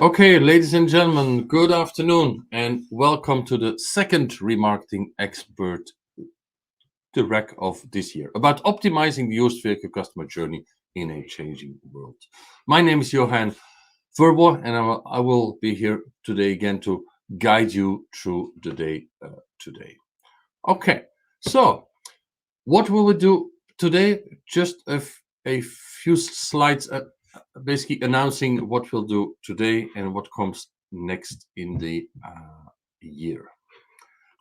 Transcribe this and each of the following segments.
Okay, ladies and gentlemen, good afternoon and welcome to the second Remarketing Expert Direct of this year about optimizing the used vehicle customer journey in a changing world. My name is Johan Verbo and I will be here today again to guide you through the day today. Okay, so what we will do today, just a few slides basically announcing what we'll do today and what comes next in the year.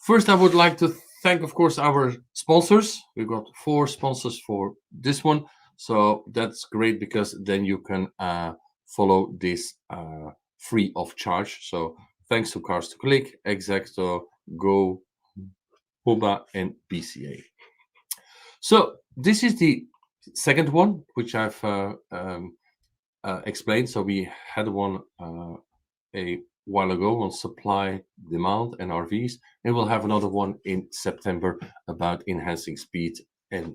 First, I would like to thank, of course, our sponsors. We've got 4 sponsors for this one. So that's great because then you can follow this free of charge. So thanks to Cars to Click, Exacto, Go, Huba, and BCA. So this is the second one, which I've explained. So we had one a while ago on supply, demand, and RVs, and we'll have another one in September about enhancing speed and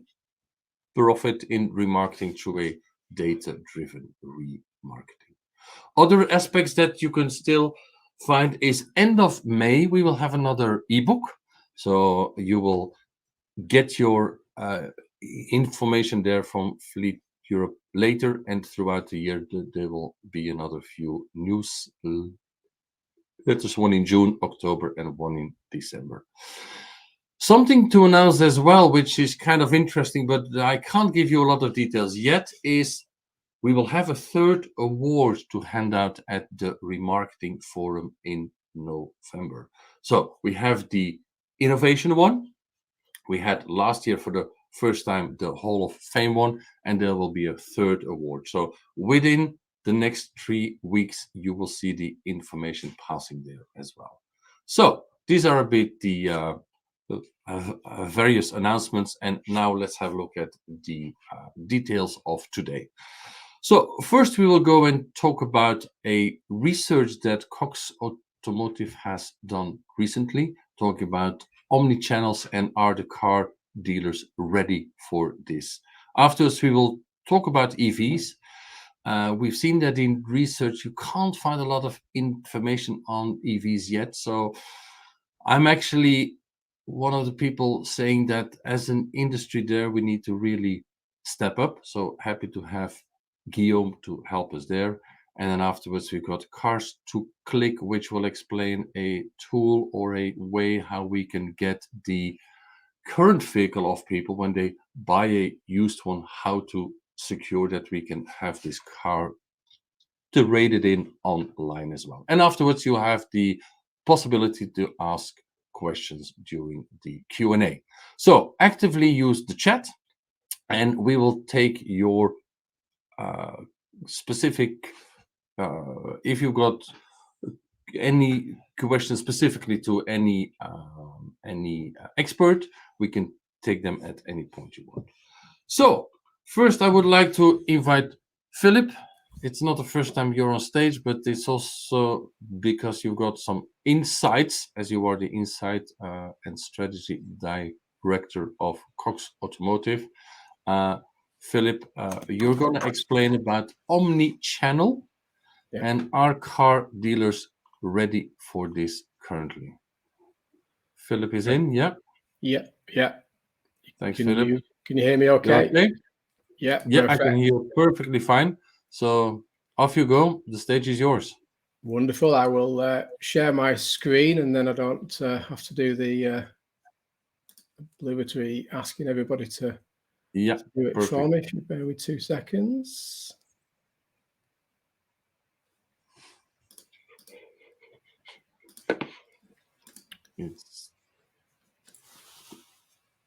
profit in remarketing through a data-driven remarketing. Other aspects that you can still find is end of May, we will have another ebook. So you will get your information there from Fleet Europe later, and throughout the year there will be another few news letters, one in June, October, and one in December. Something to announce as well, which is kind of interesting, but I can't give you a lot of details yet, is we will have a third award to hand out at the Remarketing Forum in November. So we have the innovation one. We had last year for the first time the Hall of Fame one, and there will be a third award. So within the next 3 weeks, you will see the information passing there as well. So these are a bit the various announcements, and now let's have a look at the details of today. So first we will go and talk about a research that Cox Automotive has done recently, talking about omni-channels and are the car dealers ready for this. Afterwards, we will talk about EVs. We've seen that in research, you can't find a lot of information on EVs yet. So I'm actually one of the people saying that as an industry there, we need to really step up. So happy to have Guillaume to help us there. And then afterwards, we've got Cars to Click, which will explain a tool or a way how we can get the current vehicle of people when they buy a used one, how to secure that we can have this car to rate it in online as well. And afterwards, you have the possibility to ask questions during the Q&A. So actively use the chat, and we will take your specific if you've got any questions specifically to any expert, we can take them at any point you want. So first I would like to invite Philip. It's not the first time you're on stage, but it's also because you've got some insights, as you are the insight and strategy director of Cox Automotive. Philip, you're going to explain about omni-channel. Yeah. And are car dealers ready for this currently? Philip is in, yeah? Yeah. Thanks, Philip. Can you hear me okay? Okay? Yeah, perfect. I can hear you perfectly fine. So off you go. The stage is yours. Wonderful. I will share my screen, and then I don't have to do the obligatory asking everybody to do it for me. If you bear with 2 seconds.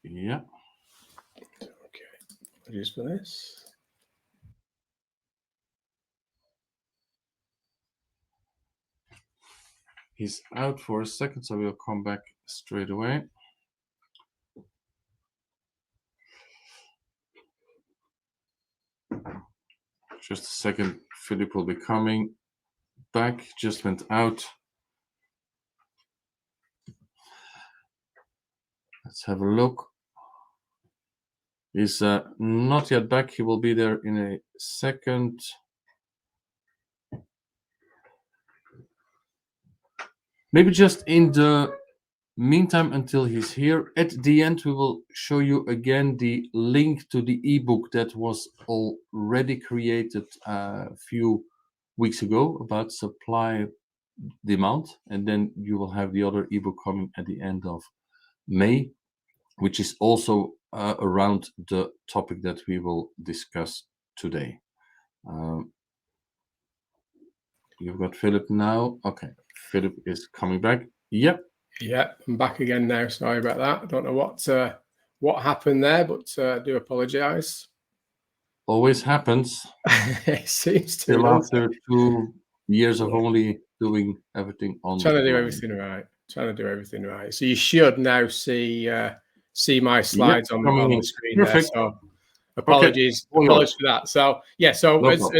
Yeah. Okay. Just for this. He's out for a second, so we'll come back straight away. Just a second. Philip will be coming back. Just went out. Let's have a look. He's not yet back. He will be there in a second. Maybe just in the meantime, until he's here, at the end we will show you again the link to the ebook that was already created a few weeks ago about supply demand, and then you will have the other ebook coming at the end of May, which is also around the topic that we will discuss today. You've got Philip now. Okay, Philip is coming back. Yep. Yeah, I'm back again now. Sorry about that. I don't know what happened there, but I do apologise. Always happens. It seems to. Still after 2 years of only doing everything on trying to do everything right. Trying to do everything right. So you should now see my slides on the screen Perfect. there. So apologies for that. So yeah, so No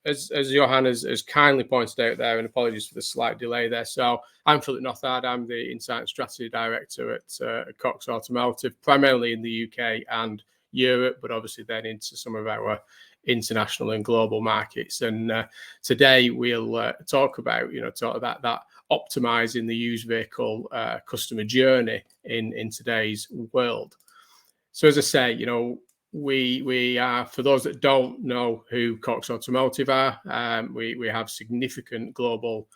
as Johan has kindly pointed out there, and apologies for the slight delay there. So I'm Philip Nothard. I'm the Insight and Strategy Director at Cox Automotive, primarily in the UK and Europe, but obviously then into some of our international and global markets. And today we'll talk about that optimizing the used vehicle customer journey in today's world. So as I say, we are, for those that don't know who Cox Automotive are, we have significant global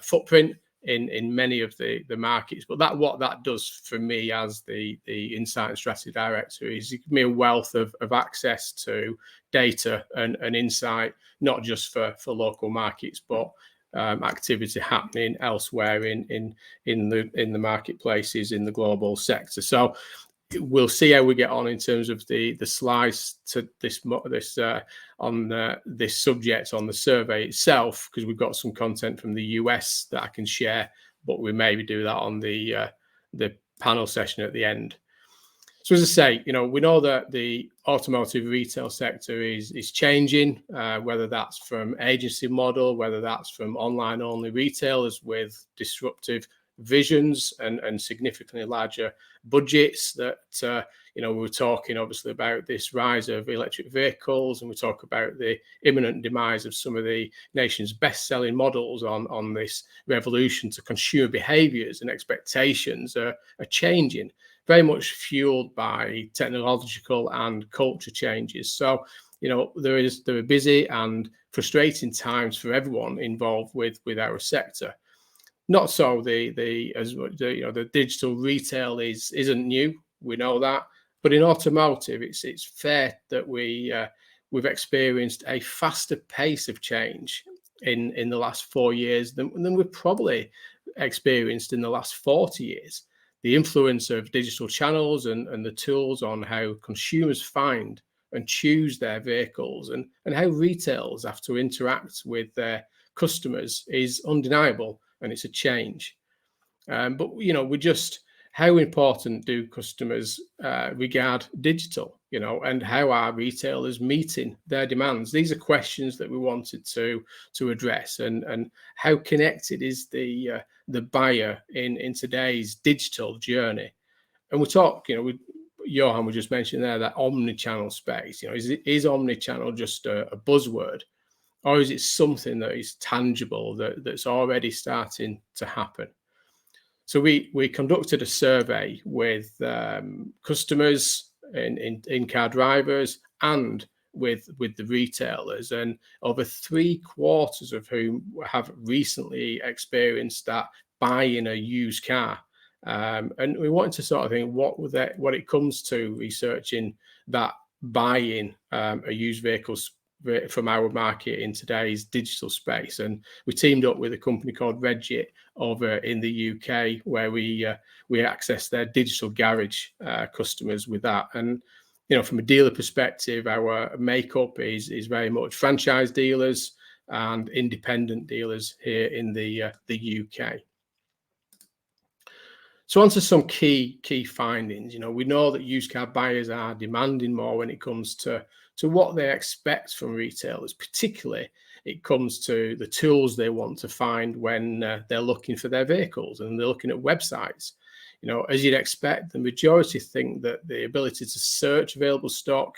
footprint in many of the markets. But what that does for me as the Insight and Strategy Director is it gives me a wealth of access to data and insight, not just for local markets, but activity happening elsewhere in the marketplaces in the global sector. So we'll see how we get on in terms of the slides to this on this subject on the survey itself, because we've got some content from the US that I can share, but we maybe do that on the panel session at the end. So as I say, we know that the automotive retail sector is changing, whether that's from agency model, whether that's from online only retailers with disruptive visions and significantly larger budgets that we were talking obviously about this rise of electric vehicles, and we talk about the imminent demise of some of the nation's best-selling models on this revolution to consumer behaviors and expectations are changing, very much fueled by technological and culture changes. So there are busy and frustrating times for everyone involved with our sector. Not so the digital retail isn't new. We know that, but in automotive, it's fair that we've experienced a faster pace of change in the last 4 years than we've probably experienced in the last 40 years. The influence of digital channels and the tools on how consumers find and choose their vehicles and how retailers have to interact with their customers is undeniable. And it's a change. But how important do customers regard digital, and how are retailers meeting their demands? These are questions that we wanted to address, and how connected is the buyer in today's digital journey? And we talk, Johan was just mentioning there that omni-channel space. Is omni-channel just a buzzword? Or is it something that is tangible that's already starting to happen? So we conducted a survey with customers, in-car drivers, and with the retailers, and over 3/4 of whom have recently experienced that buying a used car. And we wanted to sort of think what it comes to researching that buying a used vehicle from our market in today's digital space. And we teamed up with a company called Remarketing over in the UK, where we access their digital garage customers with that. And from a dealer perspective, our makeup is very much franchise dealers and independent dealers here in the UK. So on to some key findings. We know that used car buyers are demanding more when it comes to what they expect from retailers. Particularly, it comes to the tools they want to find when they're looking for their vehicles and they're looking at websites. As you'd expect, the majority think that the ability to search available stock,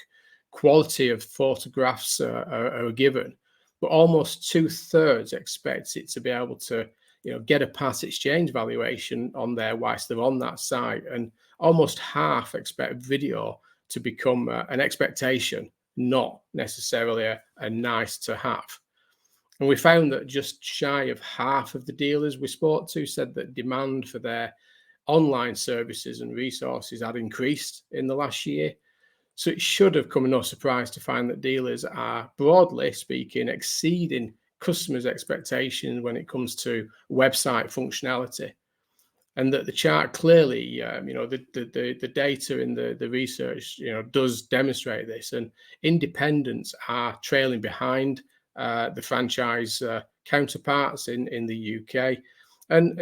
quality of photographs are a given, but almost 2/3 expect it to be able to get a part exchange valuation on there whilst they're on that site, and almost half expect video to become an expectation, not necessarily a nice to have. And we found that just shy of half of the dealers we spoke to said that demand for their online services and resources had increased in the last year. So it should have come no surprise to find that dealers are, broadly speaking, exceeding customers' expectations when it comes to website functionality. And that the chart clearly, the data in the research, does demonstrate this. And independents are trailing behind the franchise counterparts in the UK. And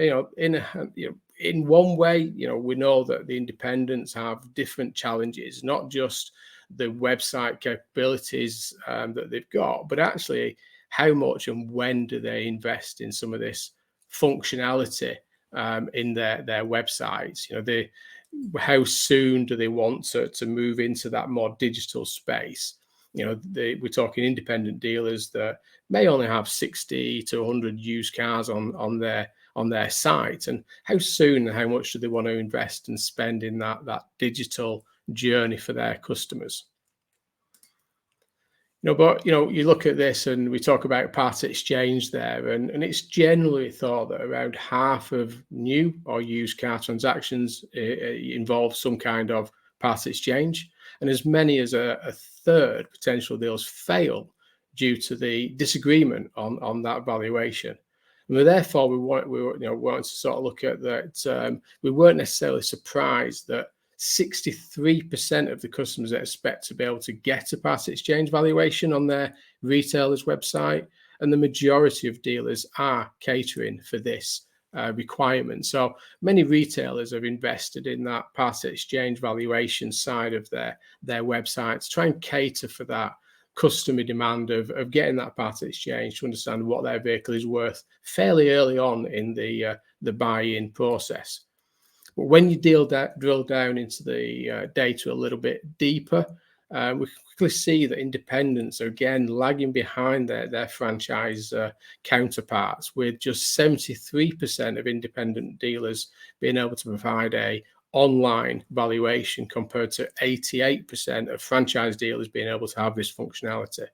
in one way, we know that the independents have different challenges, not just the website capabilities that they've got, but actually how much and when do they invest in some of this functionality in their websites. How soon do they want to move into that more digital space? We're talking independent dealers that may only have 60 to 100 used cars on their site, and how soon and how much do they want to invest and spend in that digital journey for their customers? But you look at this and we talk about part exchange there, and it's generally thought that around half of new or used car transactions involve some kind of part exchange, and as many as a third potential deals fail due to the disagreement on that valuation. And therefore, we want to sort of look at that. We weren't necessarily surprised that 63% of the customers that expect to be able to get a part exchange valuation on their retailer's website, and the majority of dealers are catering for this requirement. So many retailers have invested in that part exchange valuation side of their websites, try and cater for that customer demand of getting that part exchange to understand what their vehicle is worth fairly early on in the buy-in process. But when you drill down into the data a little bit deeper, we quickly see that independents are again lagging behind their franchise counterparts, with just 73% of independent dealers being able to provide a online valuation compared to 88% of franchise dealers being able to have this functionality.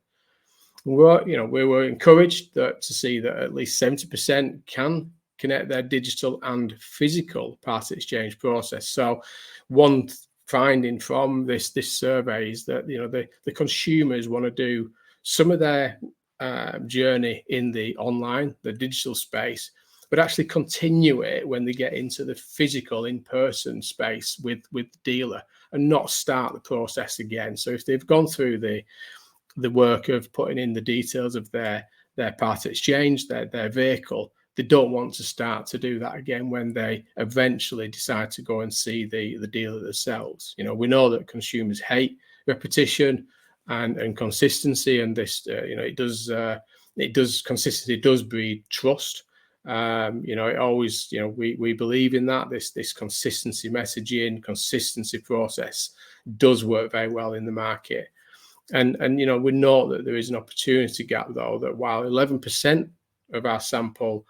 We were encouraged to see that at least 70% can connect their digital and physical part exchange process. So one finding from this survey is that the consumers want to do some of their journey in the online, the digital space, but actually continue it when they get into the physical in-person space with the dealer, and not start the process again. So if they've gone through the work of putting in the details of their part exchange, their vehicle, they don't want to start to do that again when they eventually decide to go and see the dealer themselves. We know that consumers hate repetition and consistency, and this consistency does breed trust. It always, we believe in that this consistency messaging, consistency process does work very well in the market. And we know that there is an opportunity gap, though, that while 11% of our sample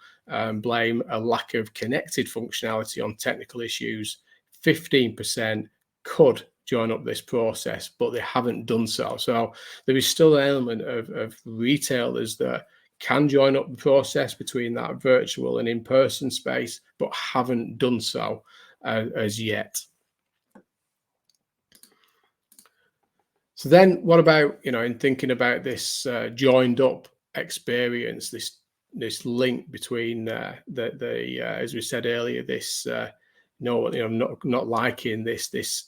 blame a lack of connected functionality on technical issues, 15% could join up this process, but they haven't done so. So there is still an element of retailers that can join up the process between that virtual and in-person space, but haven't done so as yet. So then what about, in thinking about this joined up experience, this link between as we said earlier, this not liking this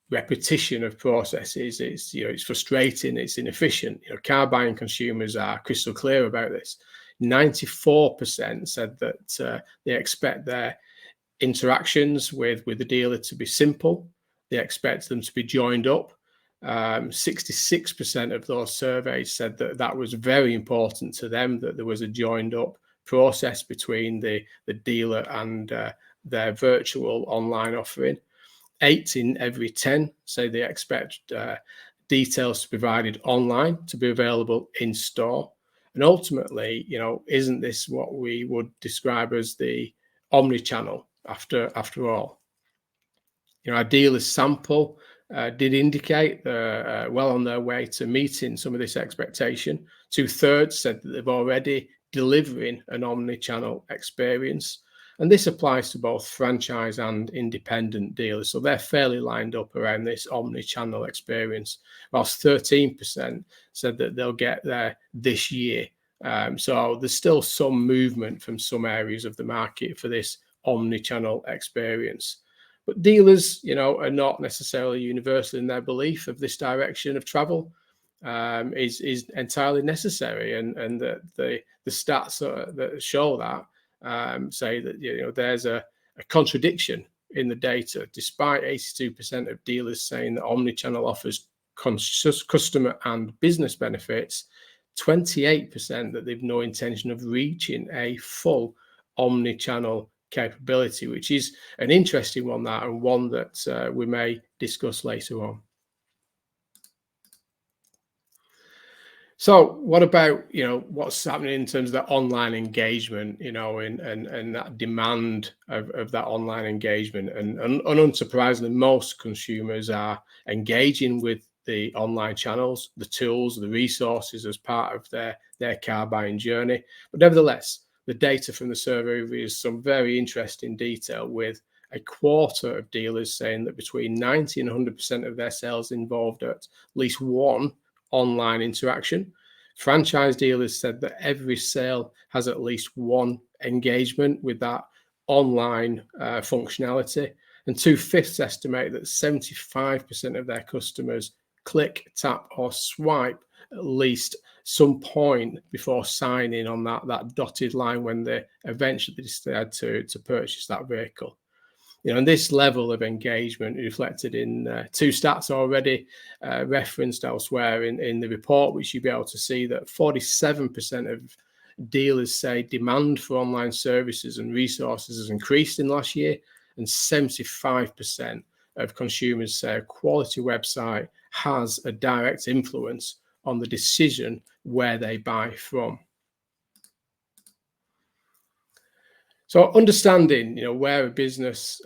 repetition of processes. It's frustrating, it's inefficient. Car buying consumers are crystal clear about this. 94% said that they expect their interactions with the dealer to be simple. They expect them to be joined up. 66% of those surveys said that was very important to them, that there was a joined up process between the dealer and their virtual online offering. 8 in every 10 say they expect details to be provided online to be available in store. And ultimately, isn't this what we would describe as the omni-channel after all? Our dealers sample did indicate they're well on their way to meeting some of this expectation. 2/3 said that they've already delivering an omni-channel experience. And this applies to both franchise and independent dealers. So they're fairly lined up around this omni-channel experience, whilst 13% said that they'll get there this year. So there's still some movement from some areas of the market for this omni-channel experience. But dealers, are not necessarily universal in their belief of this direction of travel. Is entirely necessary, and the stats that show that say that there's a contradiction in the data, despite 82% of dealers saying that omnichannel offers customer and business benefits. 28% that they've no intention of reaching a full omnichannel capability, which is an interesting one, that, and one that we may discuss later on. So what about, what's happening in terms of that online engagement, and that demand of that online engagement? And unsurprisingly, most consumers are engaging with the online channels, the tools, the resources as part of their car buying journey. But nevertheless, the data from the survey reveals some very interesting detail, with a quarter of dealers saying that between 90 and 100% of their sales involved at least one online interaction. Franchise dealers said that every sale has at least one engagement with that online functionality. And 2/5 estimate that 75% of their customers click, tap, or swipe at least some point before signing on that dotted line when they eventually decide to purchase that vehicle. And this level of engagement reflected in two stats already referenced elsewhere in the report, which you'll be able to see that 47% of dealers say demand for online services and resources has increased in last year, and 75% of consumers say a quality website has a direct influence on the decision where they buy from. So understanding, where a business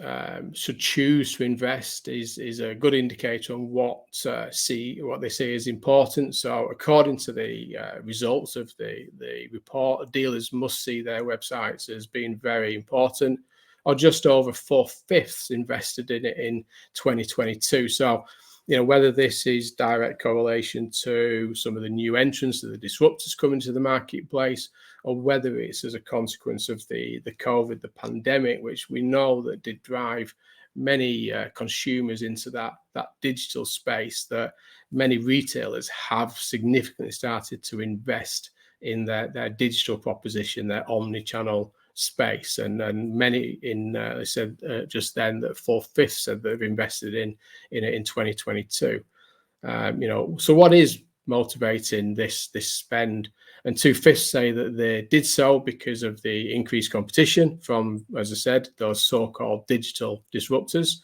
should choose to invest is a good indicator on what they see as important. So according to the results of the report, dealers must see their websites as being very important, or just over 4/5 invested in it in 2022. So, whether this is direct correlation to some of the new entrants, the disruptors coming to the marketplace, or whether it's as a consequence of the COVID, the pandemic, which we know that did drive many consumers into that digital space, that many retailers have significantly started to invest in their digital proposition, their omni-channel space. And many they said just then that 4/5 said they've invested in it in 2022. So what is motivating this spend? And 2/5 say that they did so because of the increased competition from, as I said, those so-called digital disruptors.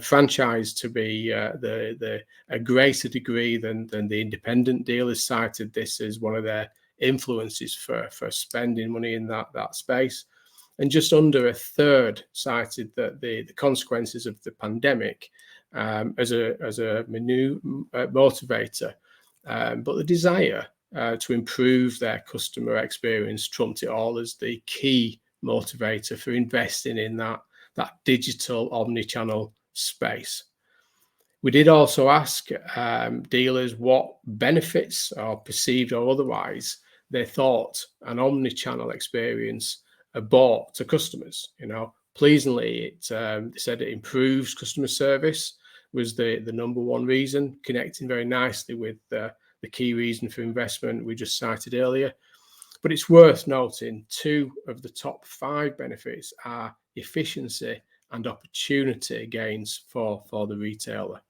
Franchise to be a greater degree than the independent dealers cited this as one of their influences for spending money in that space. And just under 1/3 cited that the consequences of the pandemic as a motivator, but the desire to improve their customer experience trumped it all as the key motivator for investing in that digital omni-channel space. We did also ask dealers what benefits, or perceived or otherwise, they thought an omni-channel experience brought to customers. Pleasingly, it said it improves customer service was the number one reason, connecting very nicely with the key reason for investment we just cited earlier. But it's worth noting 2 of the top 5 benefits are efficiency and opportunity gains for the retailer.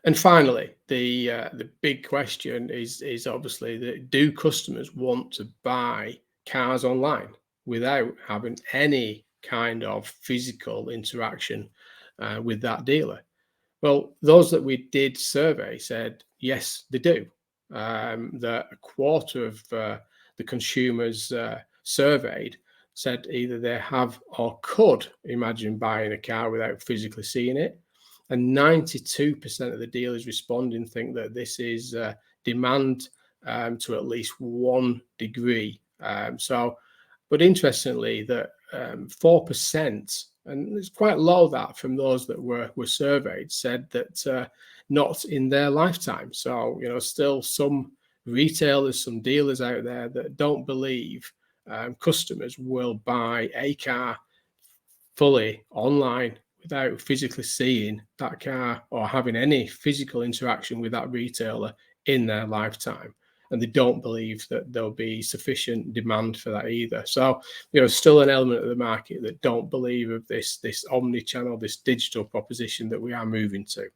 And finally, the big question is obviously that do customers want to buy cars online without having any kind of physical interaction with that dealer? Well, those that we did survey said yes, they do. That a quarter of the consumers surveyed said either they have or could imagine buying a car without physically seeing it. And 92% of the dealers responding think that this is demand to at least 1 degree. But interestingly, that 4%, and it's quite low that from those that were surveyed, said that not in their lifetime. So, still some retailers, some dealers out there that don't believe customers will buy a car fully online without physically seeing that car or having any physical interaction with that retailer in their lifetime. And they don't believe that there'll be sufficient demand for that either. So, still an element of the market that don't believe of this omni-channel, this digital proposition that we are moving to.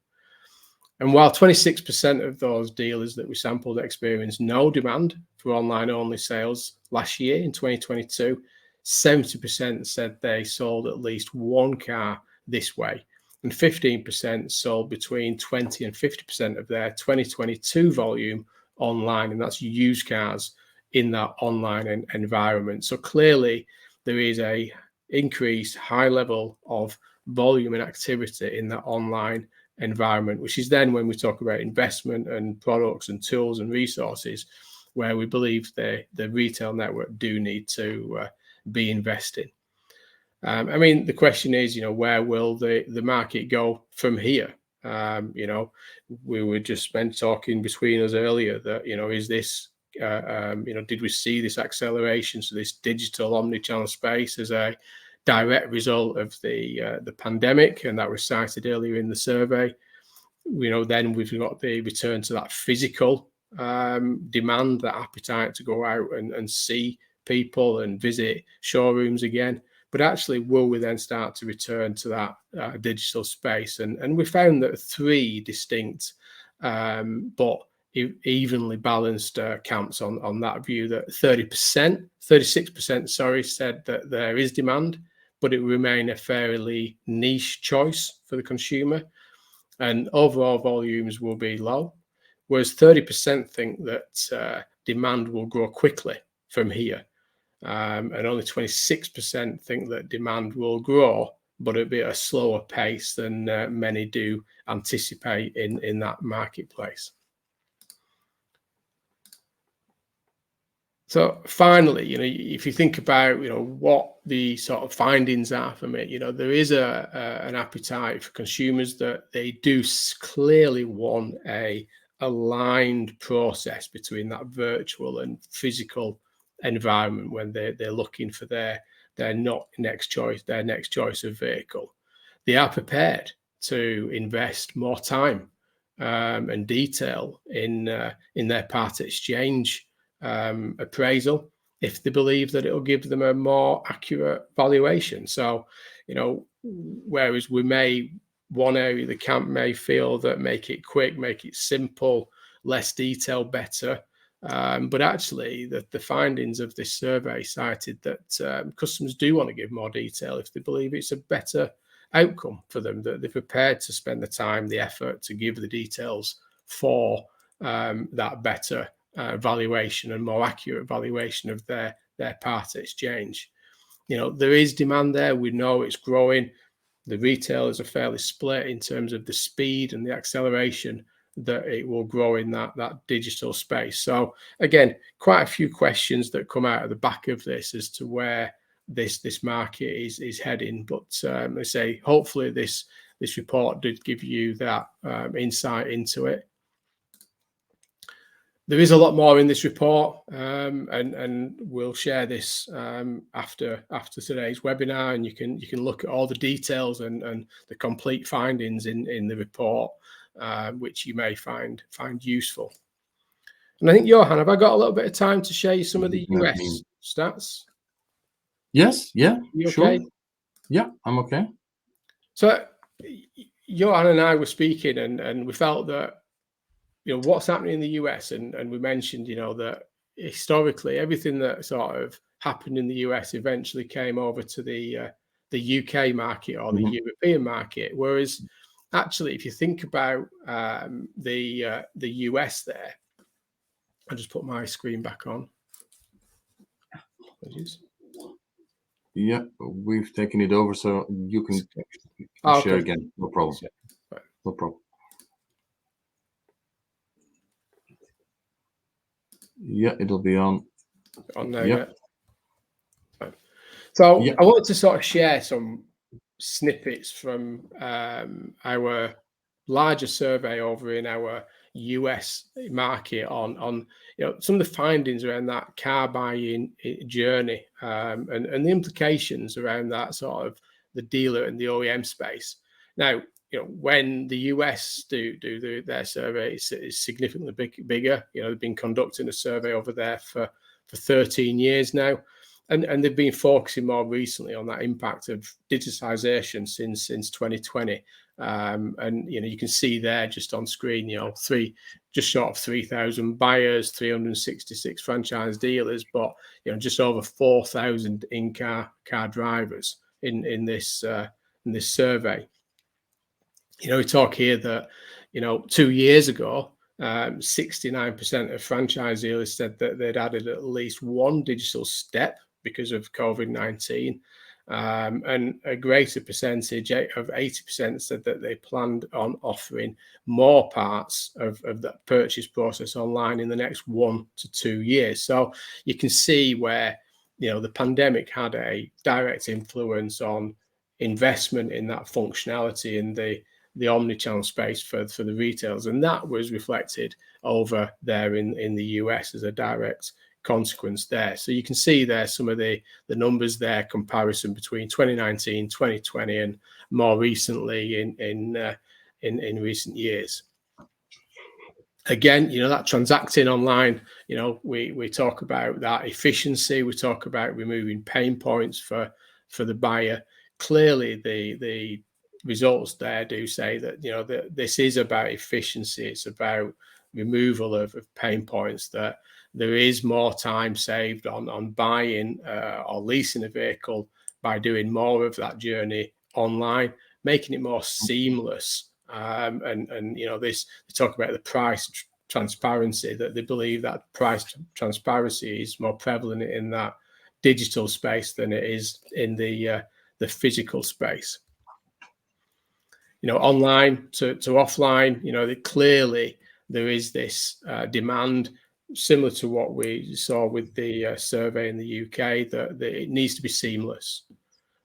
And while 26% of those dealers that we sampled experienced no demand for online-only sales last year in 2022, 70% said they sold at least one car this way, and 15% sold between 20 and 50% of their 2022 volume online, and that's used cars in that online environment. So clearly there is a increased high level of volume and activity in that online environment, which is then when we talk about investment and products and tools and resources, where we believe the retail network do need to be investing. The question is, where will the market go from here? We were just talking between us earlier that, is this, did we see this acceleration to this digital omni-channel space as a direct result of the pandemic, and that was cited earlier in the survey? Then we've got the return to that physical demand, that appetite to go out and see people and visit showrooms again. But actually, will we then start to return to that digital space? And we found that 3 distinct but evenly balanced camps on that view, that 36%, said that there is demand, but it will remain a fairly niche choice for the consumer, and overall volumes will be low, whereas 30% think that demand will grow quickly from here, and only 26% think that demand will grow, but it'll be at a slower pace than many do anticipate in that marketplace. So finally, if you think about, what the sort of findings are from it, there is an appetite for consumers that they do clearly want a aligned process between that virtual and physical environment when they're looking for their next choice of vehicle. They are prepared to invest more time and detail in their part exchange appraisal if they believe that it'll give them a more accurate valuation. So, whereas one area of the camp may feel that make it quick, make it simple, less detail, better. But actually, the findings of this survey cited that customers do want to give more detail if they believe it's a better outcome for them, that they're prepared to spend the time, the effort to give the details for that better valuation and more accurate valuation of their part exchange. There is demand there. We know it's growing. The retailers are fairly split in terms of the speed and the acceleration that it will grow in that digital space. So again, quite a few questions that come out of the back of this as to where this market is heading. But I say, hopefully this report did give you that insight into it. There is a lot more in this report, and we'll share this after today's webinar, and you can look at all the details and the complete findings in the report, which you may find useful. And I think, Johan, have I got a little bit of time to share you some of the US stats? Yes, yeah, You sure. okay? Yeah, I'm okay. So Johan and I were speaking, and we felt that what's happening in the US, and we mentioned that historically everything that sort of happened in the US eventually came over to the UK market or the European market, whereas actually, if you think about the US there, I'll just put my screen back on. Apologies. Yeah, we've taken it over, so you can share Okay. again. No problem. Right. No problem. Yeah, it'll be on. On there, Yep. yeah. Right. So Yep. I wanted to sort of share some snippets from our larger survey over in our US market on some of the findings around that car buying journey, and the implications around that sort of the dealer and the OEM space. Now, when the US do their survey, it's significantly bigger. They've been conducting a survey over there for 13 years now. And they've been focusing more recently on that impact of digitization since 2020. And you can see there just on screen, just short of 3,000 buyers, 366 franchise dealers, but just over 4,000 in-car drivers in this survey. We talk here that 2 years ago, 69% of franchise dealers said that they'd added at least one digital step because of COVID-19, and a greater percentage of 80% said that they planned on offering more parts of that purchase process online in the next 1 to 2 years. So you can see where the pandemic had a direct influence on investment in that functionality in the omnichannel space for the retailers, and that was reflected over there in the US as a direct consequence there. So you can see there some of the numbers there, comparison between 2019, 2020, and more recently in recent years. Again, that transacting online, we talk about that efficiency. We talk about removing pain points for the buyer. Clearly, the results there do say that that this is about efficiency. It's about removal of pain points, that there is more time saved on buying or leasing a vehicle by doing more of that journey online, making it more seamless. And they talk about the price transparency, that they believe that price transparency is more prevalent in that digital space than it is in the physical space. Online to offline, clearly there is this demand similar to what we saw with the survey in the UK, that it needs to be seamless.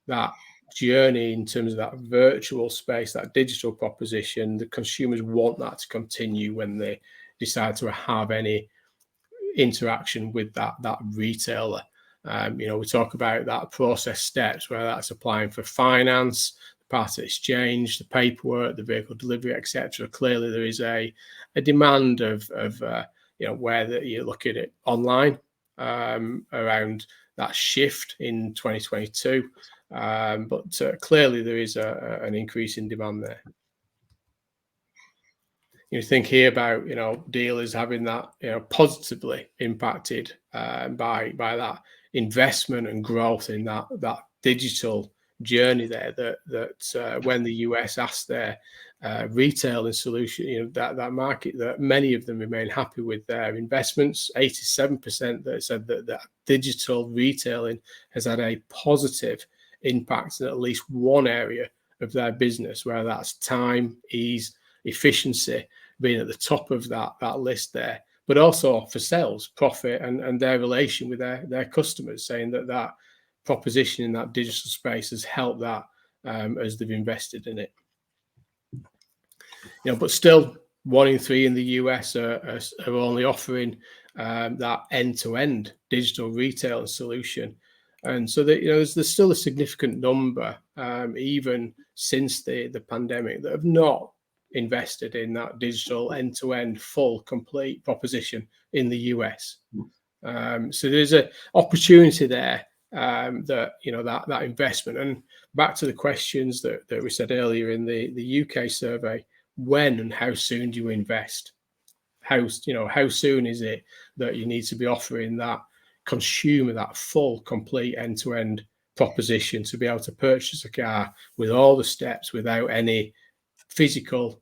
That journey in terms of that virtual space, that digital proposition, the consumers want that to continue when they decide to have any interaction with that retailer. We talk about that process steps, whether that's applying for finance, part exchange, the paperwork, the vehicle delivery, etc. Clearly, there is a demand of where you look at it online around that shift in 2022. But clearly, there is an increase in demand there. You think here about dealers having that positively impacted by that investment and growth in that digital journey there, that when the US asked their retail and solution, that market, that many of them remain happy with their investments. 87% that said that digital retailing has had a positive impact in at least one area of their business, whether that's time, ease, efficiency being at the top of that list there, but also for sales, profit, and their relation with their customers, saying that proposition in that digital space has helped that as they've invested in it. But still, 1 in 3 in the US are only offering that end-to-end digital retail solution, and so that there's still a significant number, even since the pandemic, that have not invested in that digital end-to-end full complete proposition in the US. So there's an opportunity there, that investment. And back to the questions that we said earlier in the UK survey: when and how soon do you invest? How soon is it that you need to be offering that consumer that full complete end-to-end proposition to be able to purchase a car with all the steps without any physical,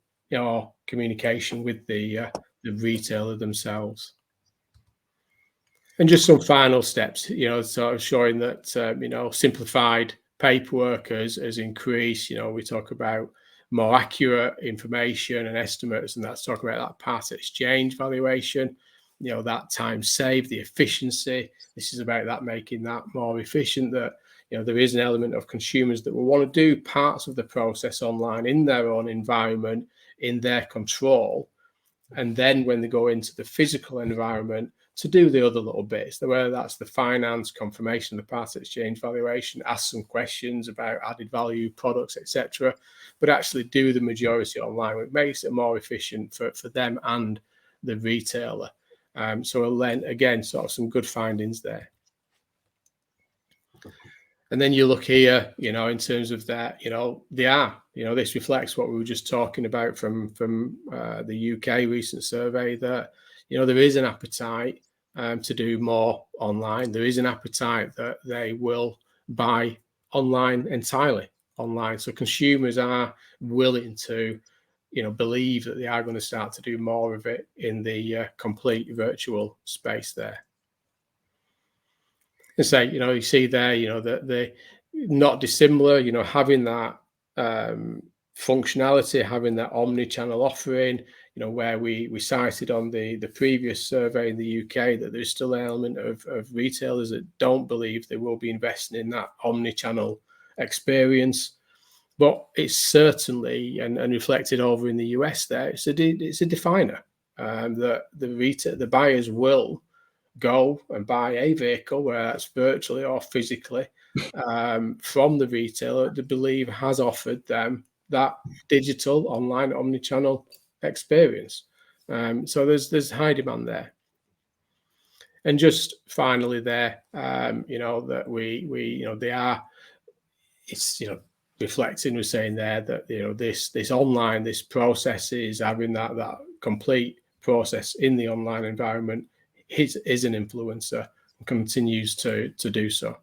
communication with the retailer themselves. And just some final steps, sort of showing that simplified paperwork has increased. We talk about more accurate information and estimates, and that's talking about that part exchange valuation. That time saved, the efficiency. This is about that making that more efficient. That there is an element of consumers that will want to do parts of the process online in their own environment, in their control, and then when they go into the physical environment, to do the other little bits, whether that's the finance, confirmation of the part exchange valuation, ask some questions about added value products, etc., but actually do the majority online, which makes it more efficient for them and the retailer. So again, sort of some good findings there. And then you look here, in terms of that, this reflects what we were just talking about from the UK recent survey, that there is an appetite to do more online. There is an appetite that they will buy online, entirely online. So consumers are willing to, believe that they are going to start to do more of it in the complete virtual space there. And say, you see there, that they're not dissimilar, having that functionality, having that omni-channel offering, where we cited on the previous survey in the UK that there's still an element of retailers that don't believe they will be investing in that omni-channel experience. But it's certainly, and reflected over in the US there, it's a definer that the buyers will go and buy a vehicle, whether that's virtually or physically, from the retailer that they believe has offered them that digital online omni-channel experience. So there's high demand there. And just finally there, that they are, it's, reflecting, we're saying there that, this online, this process is having that complete process in the online environment is an influencer and continues to do so.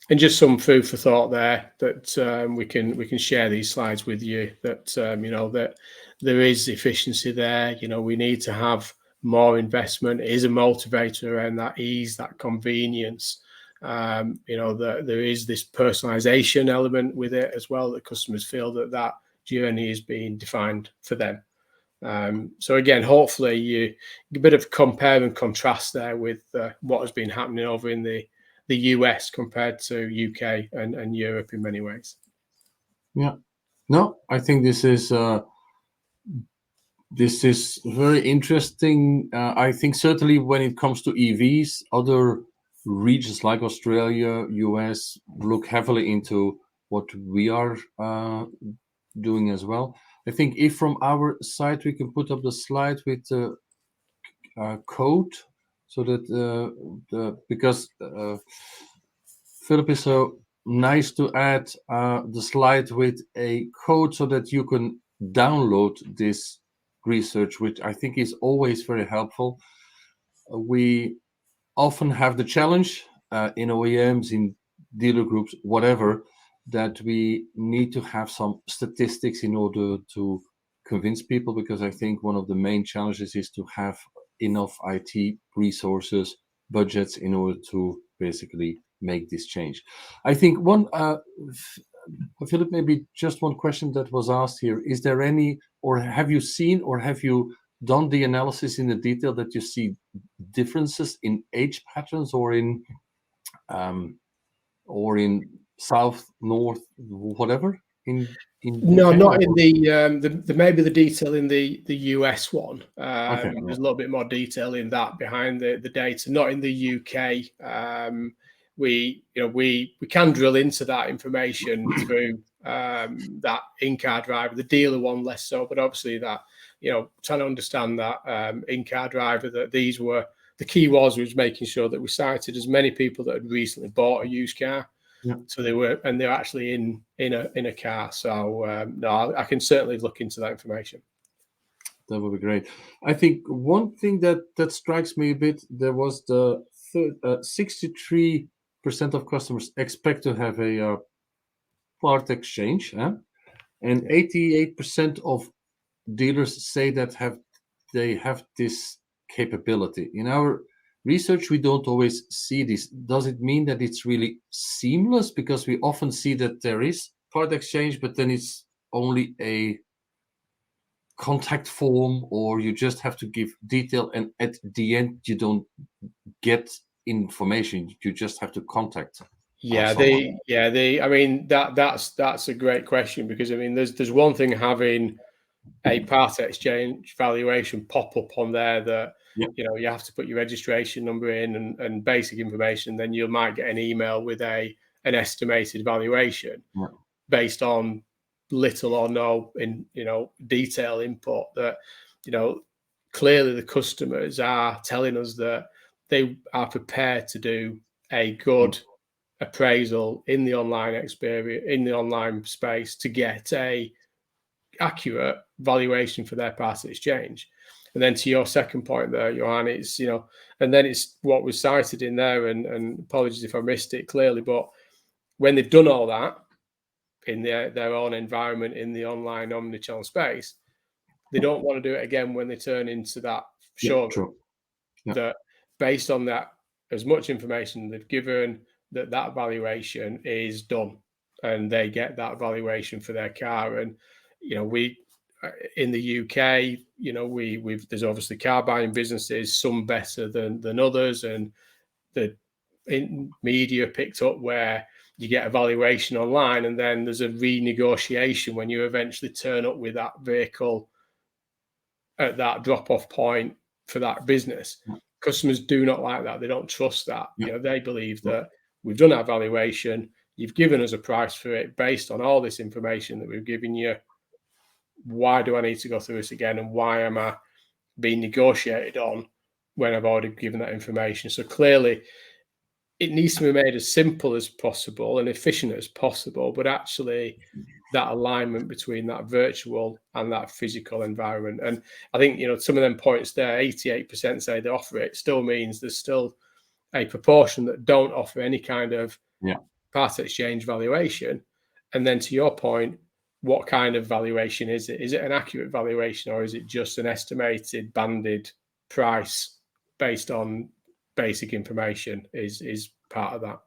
And just some food for thought there, that we can share these slides with you, that that there is efficiency there. We need to have more investment. It is a motivator around that ease, that convenience. That there is this personalization element with it as well, that customers feel that journey is being defined for them. So again, hopefully a bit of compare and contrast there with what has been happening over in the US compared to UK and Europe in many ways. Yeah, no, I think this is very interesting. I think certainly when it comes to EVs, other regions like Australia, US look heavily into what we are doing as well. I think if from our side we can put up the slide with the code, so that because Philip is so nice to add the slide with a code so that you can download this research, which I think is always very helpful. We often have the challenge in OEMs, in dealer groups, whatever, that we need to have some statistics in order to convince people, because I think one of the main challenges is to have enough IT resources, budgets, in order to basically make this change. I think one, Philip, maybe just one question that was asked here. Is there any, or have you seen, or have you done the analysis in the detail that you see differences in age patterns, or in south, north, whatever? No, not in the maybe the detail in the US one. Okay, There's a little bit more detail in that behind the data. Not in the UK. We can drill into that information through that in-car driver, the dealer one less so, but obviously that trying to understand that in-car driver, that these were, the key was making sure that we cited as many people that had recently bought a used car. Yeah. So they're actually in a car. So no, I can certainly look into that information. That would be great. I think one thing that strikes me a bit, there was the 63% of customers expect to have a part exchange, and 88% of dealers say that they have this capability. In our research, we don't always see this. Does it mean that it's really seamless? Because we often see that there is part exchange, but then it's only a contact form, or you just have to give detail, and at the end you don't get information. You just have to contact someone. I mean, that's a great question, because I mean, there's one thing having a part exchange valuation pop up on there that Yeah, you have to put your registration number in and basic information. Then you might get an email with an estimated valuation yeah, based on little or no detail input. That clearly the customers are telling us that they are prepared to do a good appraisal in the online experience, in the online space, to get a accurate valuation for their part exchange. And then to your second point there, Johan, it's and then it's what was cited in there, and apologies if I missed it clearly, but when they've done all that in their own environment in the online omnichannel space, they don't want to do it again when they turn into that showroom. true. Yeah. That based on that, as much information they've given, that valuation is done, and they get that valuation for their car. And we in the UK, we've there's obviously car buying businesses, some better than others, and the media picked up where you get a valuation online, and then there's a renegotiation when you eventually turn up with that vehicle at that drop-off point for that business. Customers do not like that. They don't trust that. They believe that we've done our valuation, you've given us a price for it based on all this information that we've given you. Why do I need to go through this again? And why am I being negotiated on when I've already given that information? So clearly, it needs to be made as simple as possible and efficient as possible, but actually that alignment between that virtual and that physical environment. And I think, some of them points there, 88% say they offer it, still means there's still a proportion that don't offer any kind of part exchange valuation. And then to your point, what kind of valuation is it? Is it an accurate valuation, or is it just an estimated banded price based on basic information is part of that?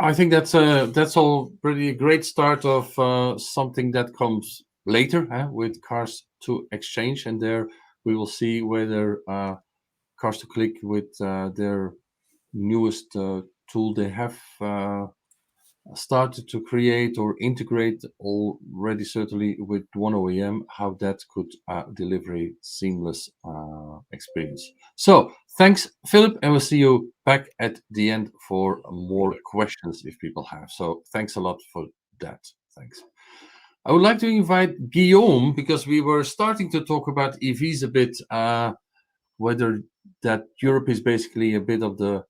I think that's already a great start of something that comes later with Cars to Exchange, and there we will see whether Cars to Click with their newest tool they have started to create or integrate already, certainly with one OEM, how that could deliver a seamless experience. So thanks, Philip, and we'll see you back at the end for more questions if people have. So thanks a lot for that. Thanks. I would like to invite Guillaume, because we were starting to talk about EVs a bit, whether that Europe is basically a bit of the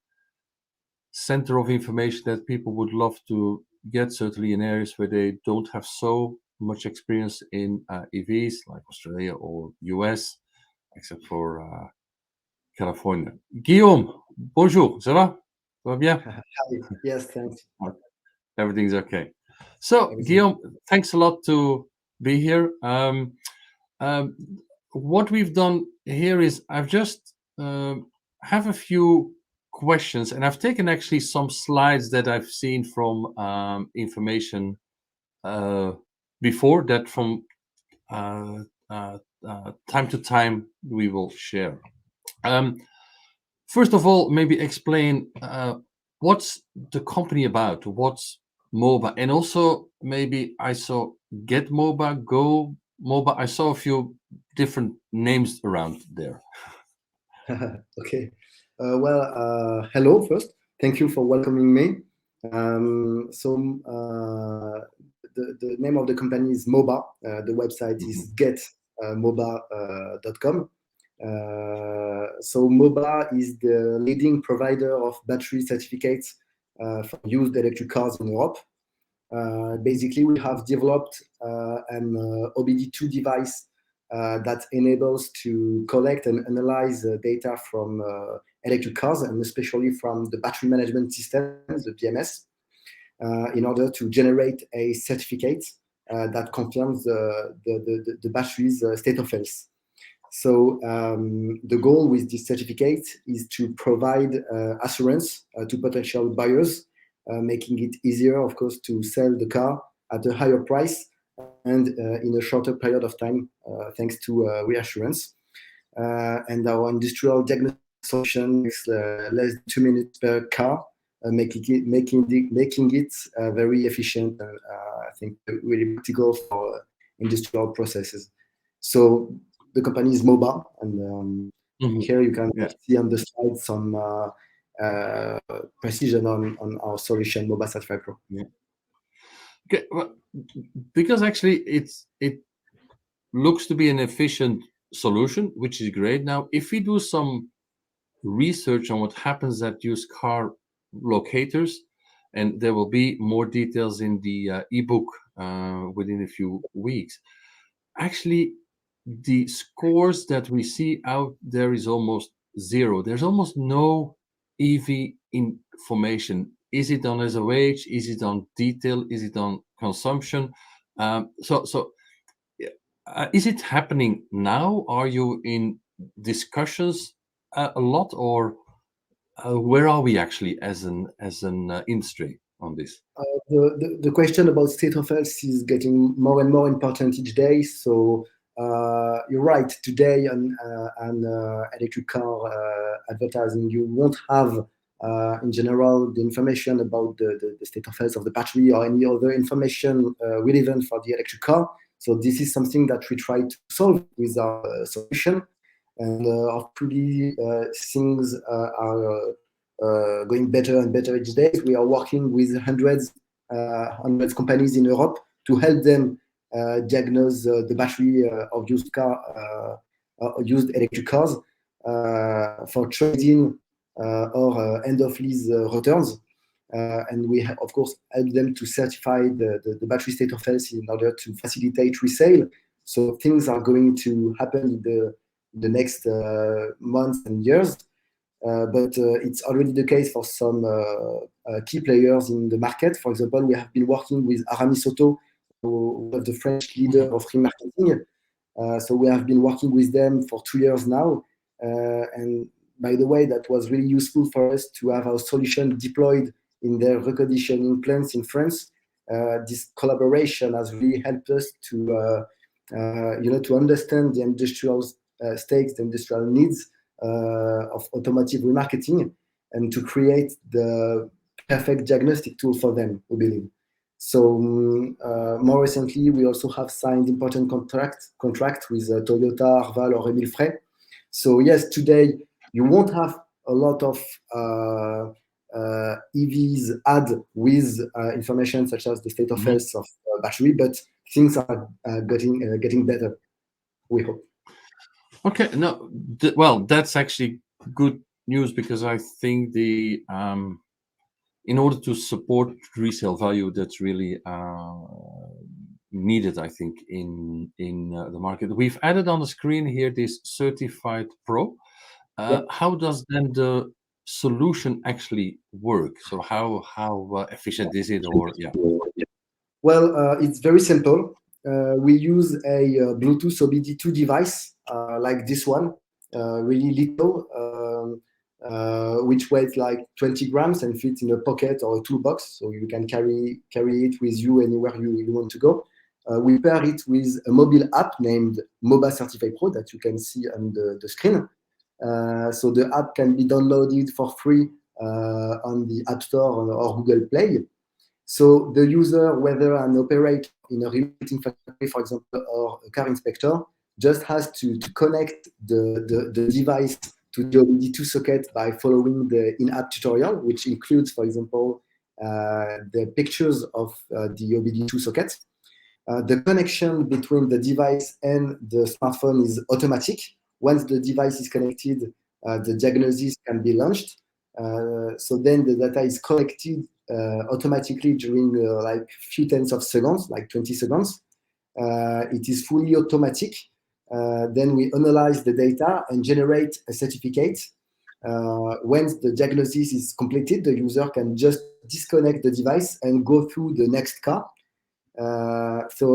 center of information that people would love to get, certainly in areas where they don't have so much experience in EVs, like Australia or US, except for California. Guillaume, bonjour, ça va? Ça va bien? Yes, thanks. Everything's okay. So, Guillaume, thanks a lot to be here. What we've done here is I've just have a few questions, and I've taken actually some slides that I've seen from information before that from time to time we will share. First of all, maybe explain what's the company about, what's MOBA, and also maybe I saw Get MOBA, Go MOBA. I saw a few different names around there. Okay. Hello first. Thank you for welcoming me. The name of the company is MOBA. The website is getmoba.com. So MOBA is the leading provider of battery certificates for used electric cars in Europe. Basically, we have developed an OBD2 device that enables to collect and analyze data from electric cars, and especially from the battery management systems, the BMS. in order to generate a certificate that confirms the battery's state of health. So the goal with this certificate is to provide assurance to potential buyers, making it easier, of course, to sell the car at a higher price and in a shorter period of time, thanks to reassurance. And our industrial diagnostic solution takes less than 2 minutes per car, making it very efficient and I think really practical for industrial processes. So the company is mobile, and here you can see on the slide some precision on our solution, Mobile Certified Pro. Yeah. Okay, well, because actually it looks to be an efficient solution, which is great. Now, if we do some research on what happens at used car locators, and there will be more details in the ebook within a few weeks. Actually, the scores that we see out there is almost zero. There's almost no EV information. Is it on SOH? Is it on detail? Is it on consumption? Is it happening now? Are you in discussions a lot, or where are we actually as an industry on this? The question about state of health is getting more and more important each day. So you're right. Today on electric car advertising, you won't have in general the information about the state of health of the battery or any other information relevant for the electric car. So this is something that we try to solve with our solution, and hopefully things are going better and better each day. We are working with hundreds companies in Europe to help them diagnose the battery of used electric cars for trading or end of lease returns. And we of course help them to certify the battery state of health in order to facilitate resale. So things are going to happen in the next months and years. But it's already the case for some key players in the market. For example, we have been working with Aramis Auto, who was the French leader of remarketing. So we have been working with them for 2 years now. And by the way, that was really useful for us to have our solution deployed in their reconditioning plants in France. This collaboration has really helped us to understand the industrial stakes, the industrial needs of automotive remarketing, and to create the perfect diagnostic tool for them, we believe. So more recently, we also have signed important contract with Toyota, Arval, or Emile Frey. So yes, today you won't have a lot of EVs ad with information such as the state of health of battery, but things are getting better, we hope. Okay, no, well, that's actually good news, because I think the in order to support resale value, that's really needed, I think, in the market. We've added on the screen here this Certified Pro. How does then the solution actually work? So how efficient is it, or yeah? Well, it's very simple. We use a Bluetooth OBD2 device like this one, really little, which weighs like 20 grams and fits in a pocket or a toolbox, so you can carry it with you anywhere you want to go. We pair it with a mobile app named Mobile Certified Pro that you can see on the screen. So the app can be downloaded for free on the App Store or Google Play. So the user, whether an operator in a remarketing factory, for example, or a car inspector, just has to connect the device to the OBD2 socket by following the in-app tutorial, which includes, for example, the pictures of the OBD2 socket. The connection between the device and the smartphone is automatic. Once the device is connected, the diagnosis can be launched. So then the data is collected automatically during like few tenths of seconds, like 20 seconds. It is fully automatic. Then we analyze the data and generate a certificate Once the diagnosis is completed, the user can just disconnect the device and go through the next car. So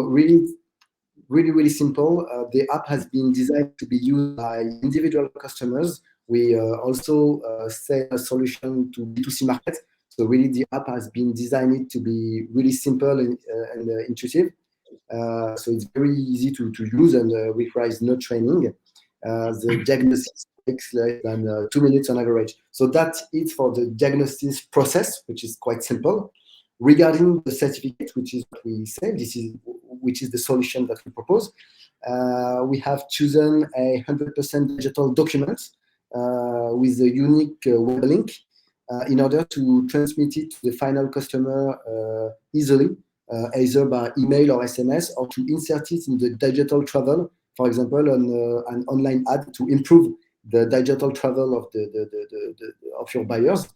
really simple. The app has been designed to be used by individual customers. We also sell a solution to B2C market. So really the app has been designed to be really simple and intuitive. So it's very easy to use and requires no training. The diagnosis takes less than 2 minutes on average. So that's it for the diagnosis process, which is quite simple. Regarding the certificate, which is what we said, which is the solution that we propose, we have chosen 100% digital document with a unique web link in order to transmit it to the final customer easily, either by email or SMS, or to insert it in the digital travel, for example, on an online ad to improve the digital travel of your buyers.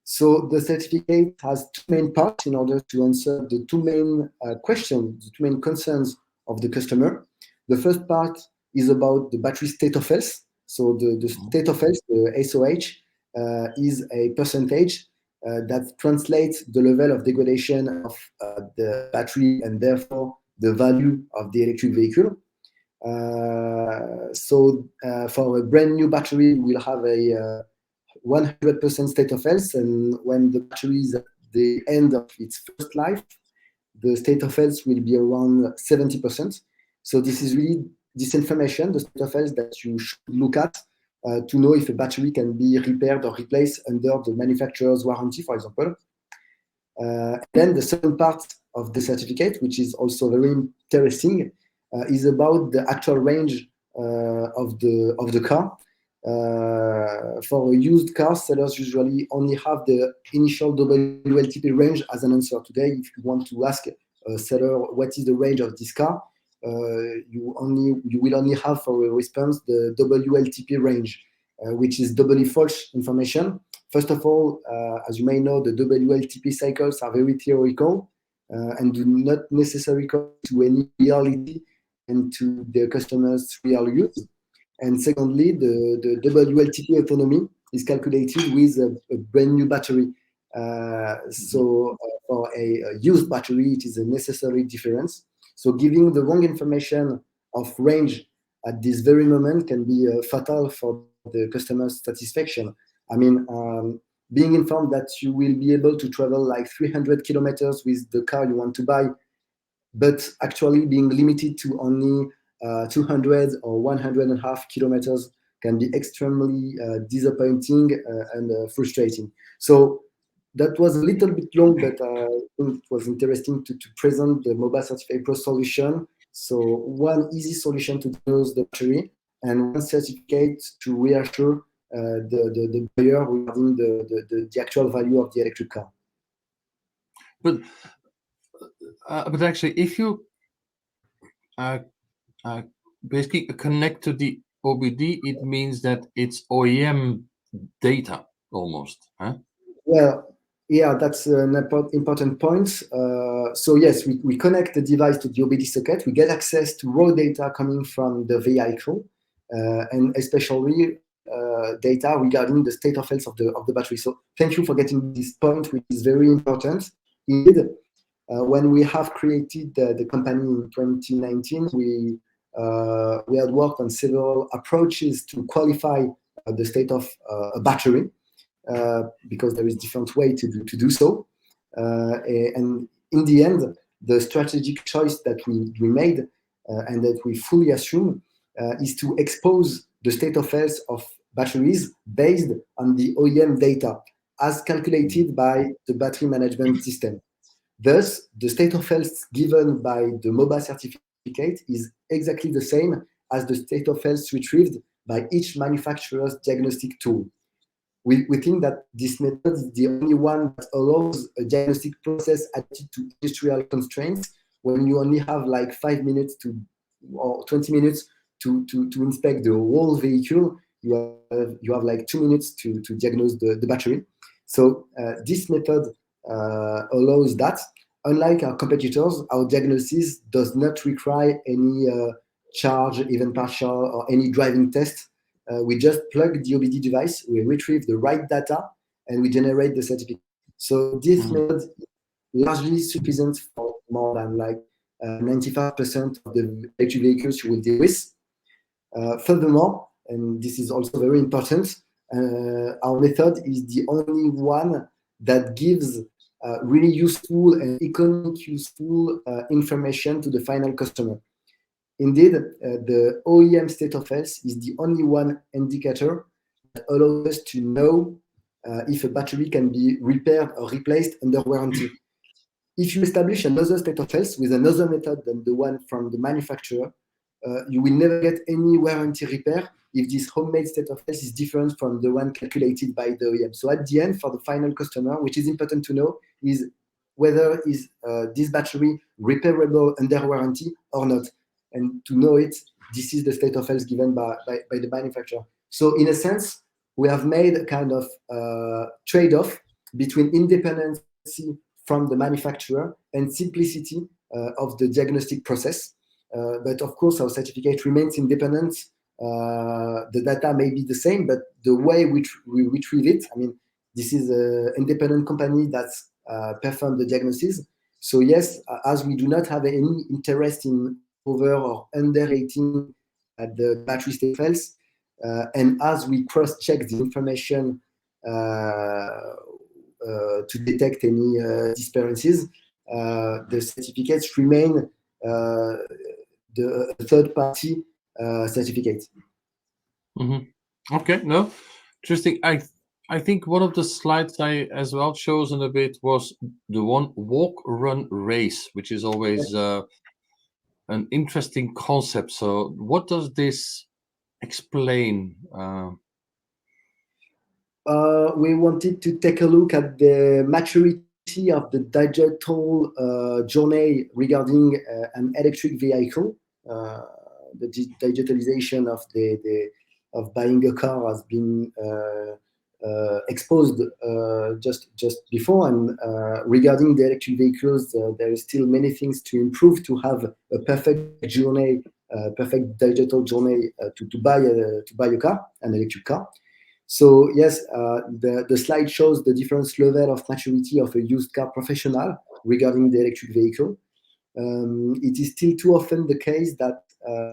So the certificate has two main parts in order to answer the two main questions, the two main concerns of the customer. The first part is about the battery state of health. So the state of health, the SOH, is a percentage that translates the level of degradation of the battery and therefore the value of the electric vehicle. So for a brand new battery, we'll have a 100% state of health, and when the battery is at the end of its first life, the state of health will be around 70%. So this is really this information, the state of health, that you should look at to know if a battery can be repaired or replaced under the manufacturer's warranty, for example. Then the second part of the certificate, which is also very interesting, is about the actual range of the car. For a used car, sellers usually only have the initial WLTP range as an answer. Today, if you want to ask a seller what is the range of this car, you will only have for a response the WLTP range, which is doubly false information. First of all, as you may know, the WLTP cycles are very theoretical and do not necessarily come to any reality and to the customer's real use. And secondly, the WLTP autonomy is calculated with a brand new battery. So for a used battery, it is a necessary difference. So giving the wrong information of range at this very moment can be fatal for the customer's satisfaction. I mean, being informed that you will be able to travel like 300 kilometers with the car you want to buy, but actually being limited to only 200 or 100.5 kilometers can be extremely disappointing and frustrating. So that was a little bit long, but I think it was interesting to present the Mobile Certificate Pro solution. So one easy solution to diagnose the battery and one certificate to reassure the buyer regarding the actual value of the electric car. But actually, if you basically connect to the OBD, it means that it's OEM data almost, huh? Well, yeah, that's an important point. So yes, we connect the device to the OBD socket. We get access to raw data coming from the vehicle, and especially data regarding the state of health of the battery. So thank you for getting this point, which is very important. Indeed, when we have created the company in 2019, we had worked on several approaches to qualify the state of a battery. Because there is different way to do so, and in the end, the strategic choice that we made and that we fully assume is to expose the state of health of batteries based on the OEM data as calculated by the battery management system. Thus, the state of health given by the mobile certificate is exactly the same as the state of health retrieved by each manufacturer's diagnostic tool. We think that this method is the only one that allows a diagnostic process adapted to industrial constraints when you only have like 5 minutes or 20 minutes to inspect the whole vehicle. You have like 2 minutes to diagnose the battery. So this method allows that. Unlike our competitors, our diagnosis does not require any charge, even partial, or any driving test. we just plug the OBD device, we retrieve the right data, and we generate the certificate. So this method is largely sufficient for more than like 95% of the electric vehicles you will deal with. Furthermore, and this is also very important, our method is the only one that gives really useful and economic useful information to the final customer. Indeed, the OEM state of health is the only one indicator that allows us to know if a battery can be repaired or replaced under warranty. If you establish another state of health with another method than the one from the manufacturer, you will never get any warranty repair if this homemade state of health is different from the one calculated by the OEM. So at the end, for the final customer, which is important to know, is whether is this battery repairable under warranty or not. And to know it, this is the state of health given by the manufacturer. So in a sense, we have made a kind of trade-off between independence from the manufacturer and simplicity of the diagnostic process. But of course, our certificate remains independent. The data may be the same, but the way which we retrieve it, I mean, this is an independent company that's performed the diagnosis. So yes, as we do not have any interest in over or underrating the battery state health, and as we cross-check the information to detect any discrepancies, the certificates remain the third-party certificate. Okay, no, interesting. I think one of the slides I as well chosen a bit was the one walk, run, race, which is always an interesting concept. So what does this explain? We wanted to take a look at the maturity of the digital journey regarding an electric vehicle. The digitalization of buying a car has been exposed just before, and regarding the electric vehicles, there is still many things to improve to have a perfect journey, perfect digital journey to buy a car, an electric car. So yes, the slide shows the different level of maturity of a used car professional regarding the electric vehicle. It is still too often the case that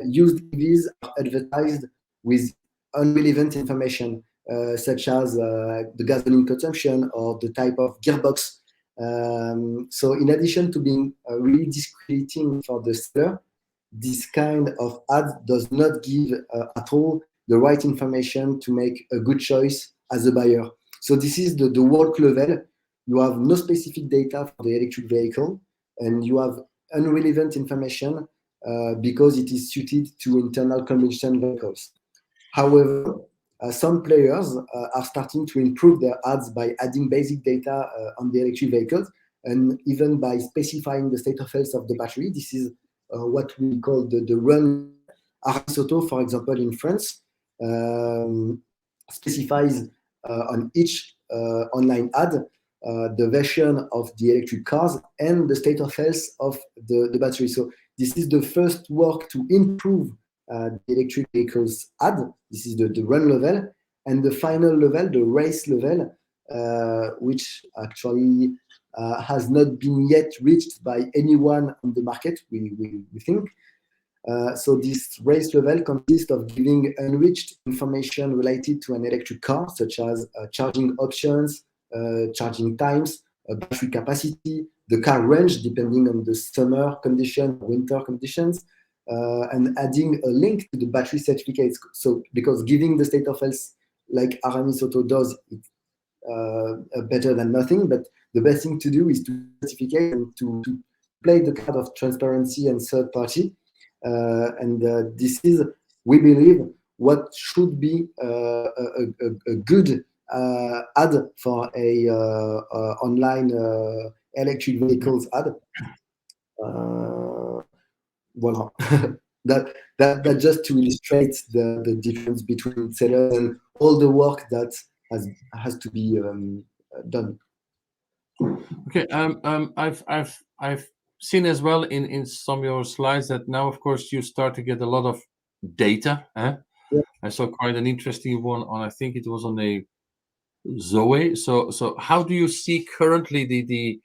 used EVs are advertised with irrelevant information, such as the gasoline consumption or the type of gearbox. So in addition to being really discrediting for the seller, this kind of ad does not give at all the right information to make a good choice as a buyer. So this is the work level. You have no specific data for the electric vehicle, and you have irrelevant information because it is suited to internal combustion vehicles. However, some players are starting to improve their ads by adding basic data on the electric vehicles, and even by specifying the state of health of the battery. This is what we call the run. Aramis Auto, for example, in France, specifies on each online ad the version of the electric cars and the state of health of the battery. So this is the first work to improve the electric vehicles ad. This is the run level. And the final level, the race level, which actually has not been yet reached by anyone on the market, we think. So this race level consists of giving enriched information related to an electric car, such as charging options, charging times, battery capacity, the car range, depending on the summer condition, winter conditions, and adding a link to the battery certificates. So because giving the state of health like Aramis Auto does, it's better than nothing, but the best thing to do is to certificate and to play the card of transparency and third party. And this is, we believe, what should be a good ad for a online electric vehicles ad. Voilà. that just to illustrate the difference between sellers and all the work that has to be done. Okay, I've seen as well in some of your slides that now, of course, you start to get a lot of data. Yeah. I saw quite an interesting one on, I think it was on a Zoe. So how do you see currently the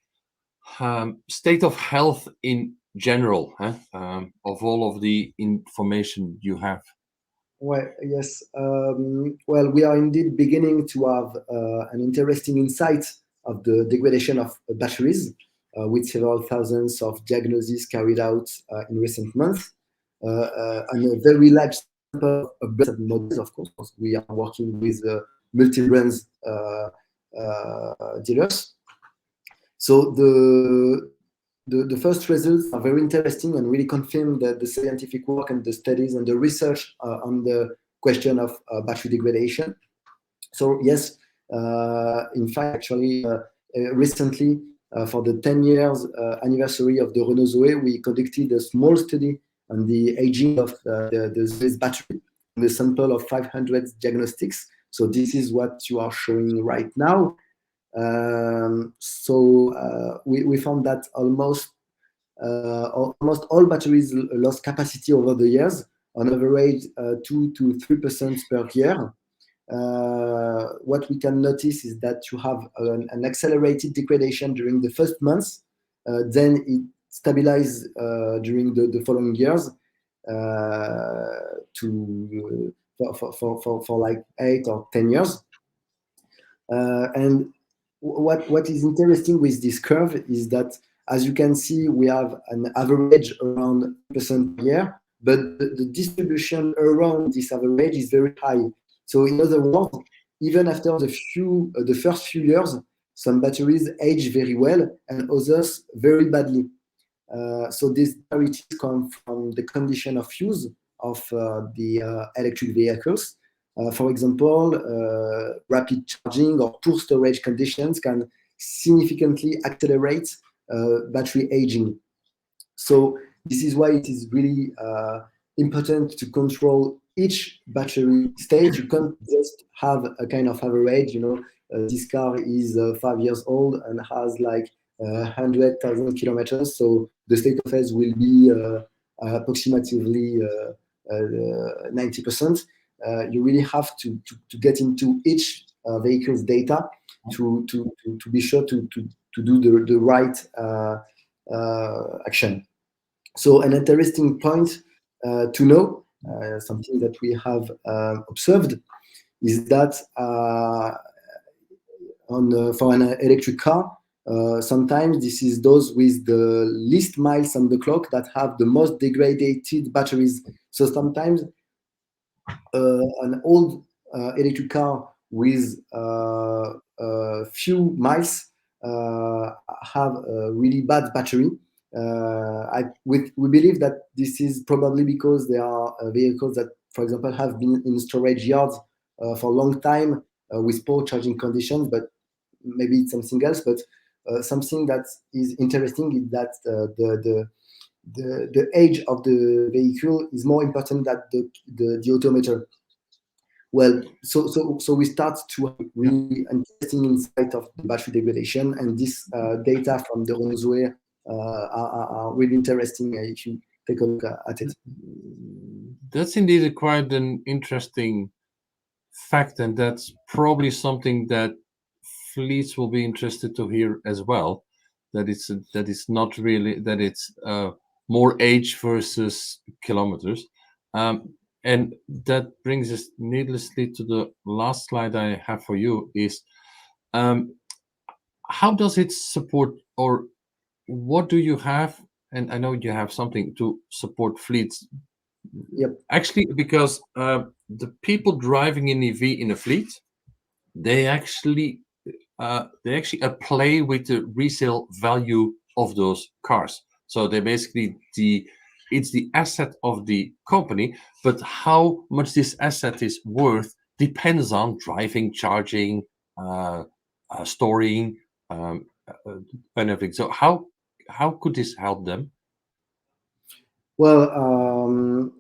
state of health in general, of all of the information you have? Well, yes. Well, we are indeed beginning to have an interesting insight of the degradation of batteries, with several thousands of diagnoses carried out in recent months, and a very large sample of brands and models, of course, because we are working with multi-brands dealers. So the first results are very interesting and really confirm that the scientific work and the studies and the research on the question of battery degradation. So yes, in fact, actually, recently, for the 10 years anniversary of the Renault Zoe, we conducted a small study on the aging of the Zoe's battery in a sample of 500 diagnostics. So this is what you are showing right now. We found that almost all batteries lost capacity over the years, on average 2 to 3% per year. What we can notice is that you have an accelerated degradation during the first months, then it stabilizes during the following years for like 8 or 10 years. And what is interesting with this curve is that, as you can see, we have an average around 3% per year, but the distribution around this average is very high. So in other words, even after the first few years, some batteries age very well and others very badly. So these disparities come from the condition of use of the electric vehicles. For example, rapid charging or poor storage conditions can significantly accelerate battery aging. So this is why it is really important to control each battery stage. You can't just have a kind of average, this car is 5 years old and has like 100,000 kilometers, so the state of health will be approximately 90%. You really have to get into each vehicle's data to be sure to do the right action. So an interesting point to know, something that we have observed, is that for an electric car, sometimes this is those with the least miles on the clock that have the most degraded batteries. So sometimes an old electric car with few miles have a really bad battery. We believe that this is probably because there are vehicles that, for example, have been in storage yards for a long time with poor charging conditions, but maybe it's something else. But something that is interesting is that the age of the vehicle is more important than the odometer. Well, so we start to have really interesting insight of the battery degradation, and this data from the Renault Zoe are really interesting if you take a look at it. That's indeed quite an interesting fact, and that's probably something that fleets will be interested to hear as well. That it's not really that it's more age versus kilometers. And that brings us needlessly to the last slide I have for you is how does it support, or what do you have? And I know you have something to support fleets. Yep. Actually, because the people driving an EV in a fleet, they actually play with the resale value of those cars. So they basically it's the asset of the company, but how much this asset is worth depends on driving, charging, storing, and everything. So how could this help them? Well,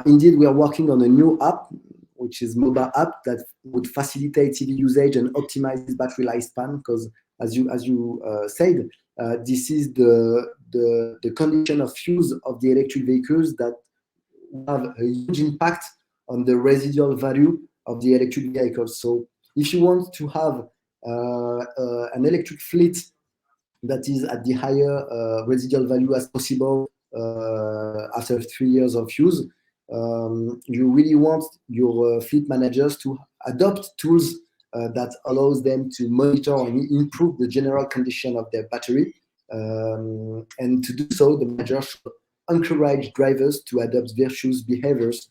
indeed, we are working on a new app, which is mobile app that would facilitate EV usage and optimize this battery lifespan. Because as you said, this is the condition of use of the electric vehicles that have a huge impact on the residual value of the electric vehicles. So if you want to have an electric fleet that is at the higher residual value as possible after 3 years of use, you really want your fleet managers to adopt tools that allows them to monitor and improve the general condition of their battery. And to do so, the manager should encourage drivers to adopt virtuous behaviors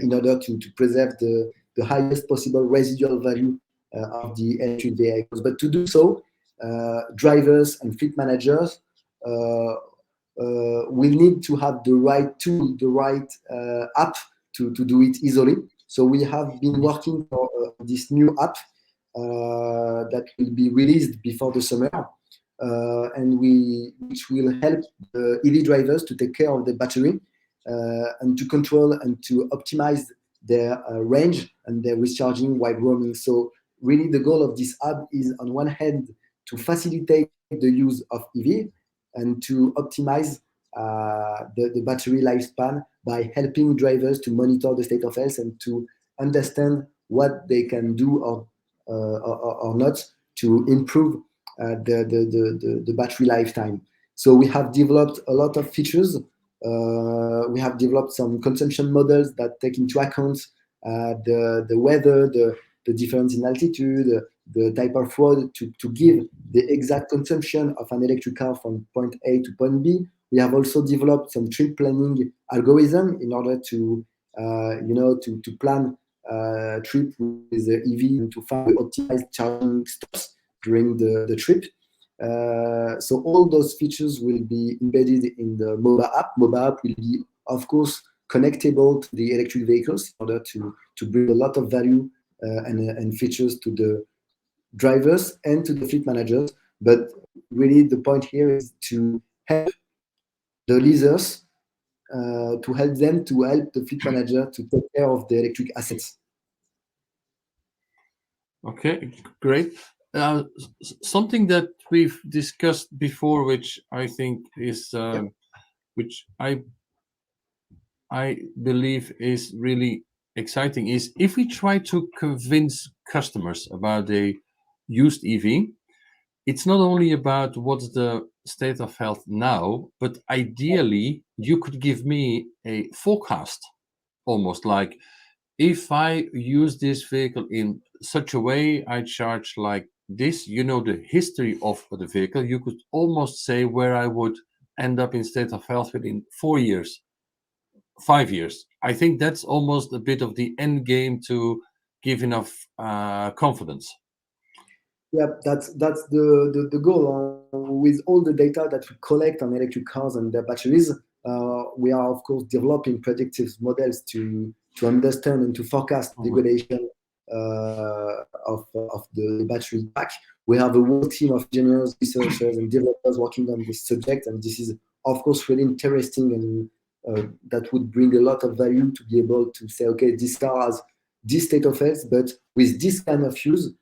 in order to preserve the highest possible residual value of the electric vehicles. But to do so, drivers and fleet managers will need to have the right tool, the right app to do it easily. So we have been working for this new app that will be released before the summer, and which will help the EV drivers to take care of the battery and to control and to optimize their range and their recharging while roaming. So really the goal of this app is on one hand to facilitate the use of EV and to optimize the battery lifespan by helping drivers to monitor the state of health and to understand what they can do or not to improve the battery lifetime. So we have developed a lot of features. We have developed some consumption models that take into account the weather, the difference in altitude, the type of road to give the exact consumption of an electric car from point A to point B. We have also developed some trip planning algorithm in order to to plan trip with the EV and to find optimized charging stops during the trip. So all those features will be embedded in the mobile app. Mobile app will be, of course, connectable to the electric vehicles in order to bring a lot of value and features to the drivers and to the fleet managers. But really the point here is to help the leasers, to help them to help the fleet manager to take care of the electric assets. Okay, great. Something that we've discussed before, which I think is, which I believe is really exciting, is if we try to convince customers about a used EV, it's not only about what's the state of health now, but ideally you could give me a forecast, almost like, if I use this vehicle in such a way, I charge like this, the history of the vehicle, you could almost say where I would end up in state of health within 4 years, 5 years. I think that's almost a bit of the end game to give enough confidence. Yeah, that's the goal. With all the data that we collect on electric cars and their batteries, we are of course developing predictive models to understand and to forecast degradation of the battery pack. We have a whole team of engineers, researchers, and developers working on this subject, and this is of course really interesting, and that would bring a lot of value to be able to say, okay, this car has this state of health, but with this kind of use.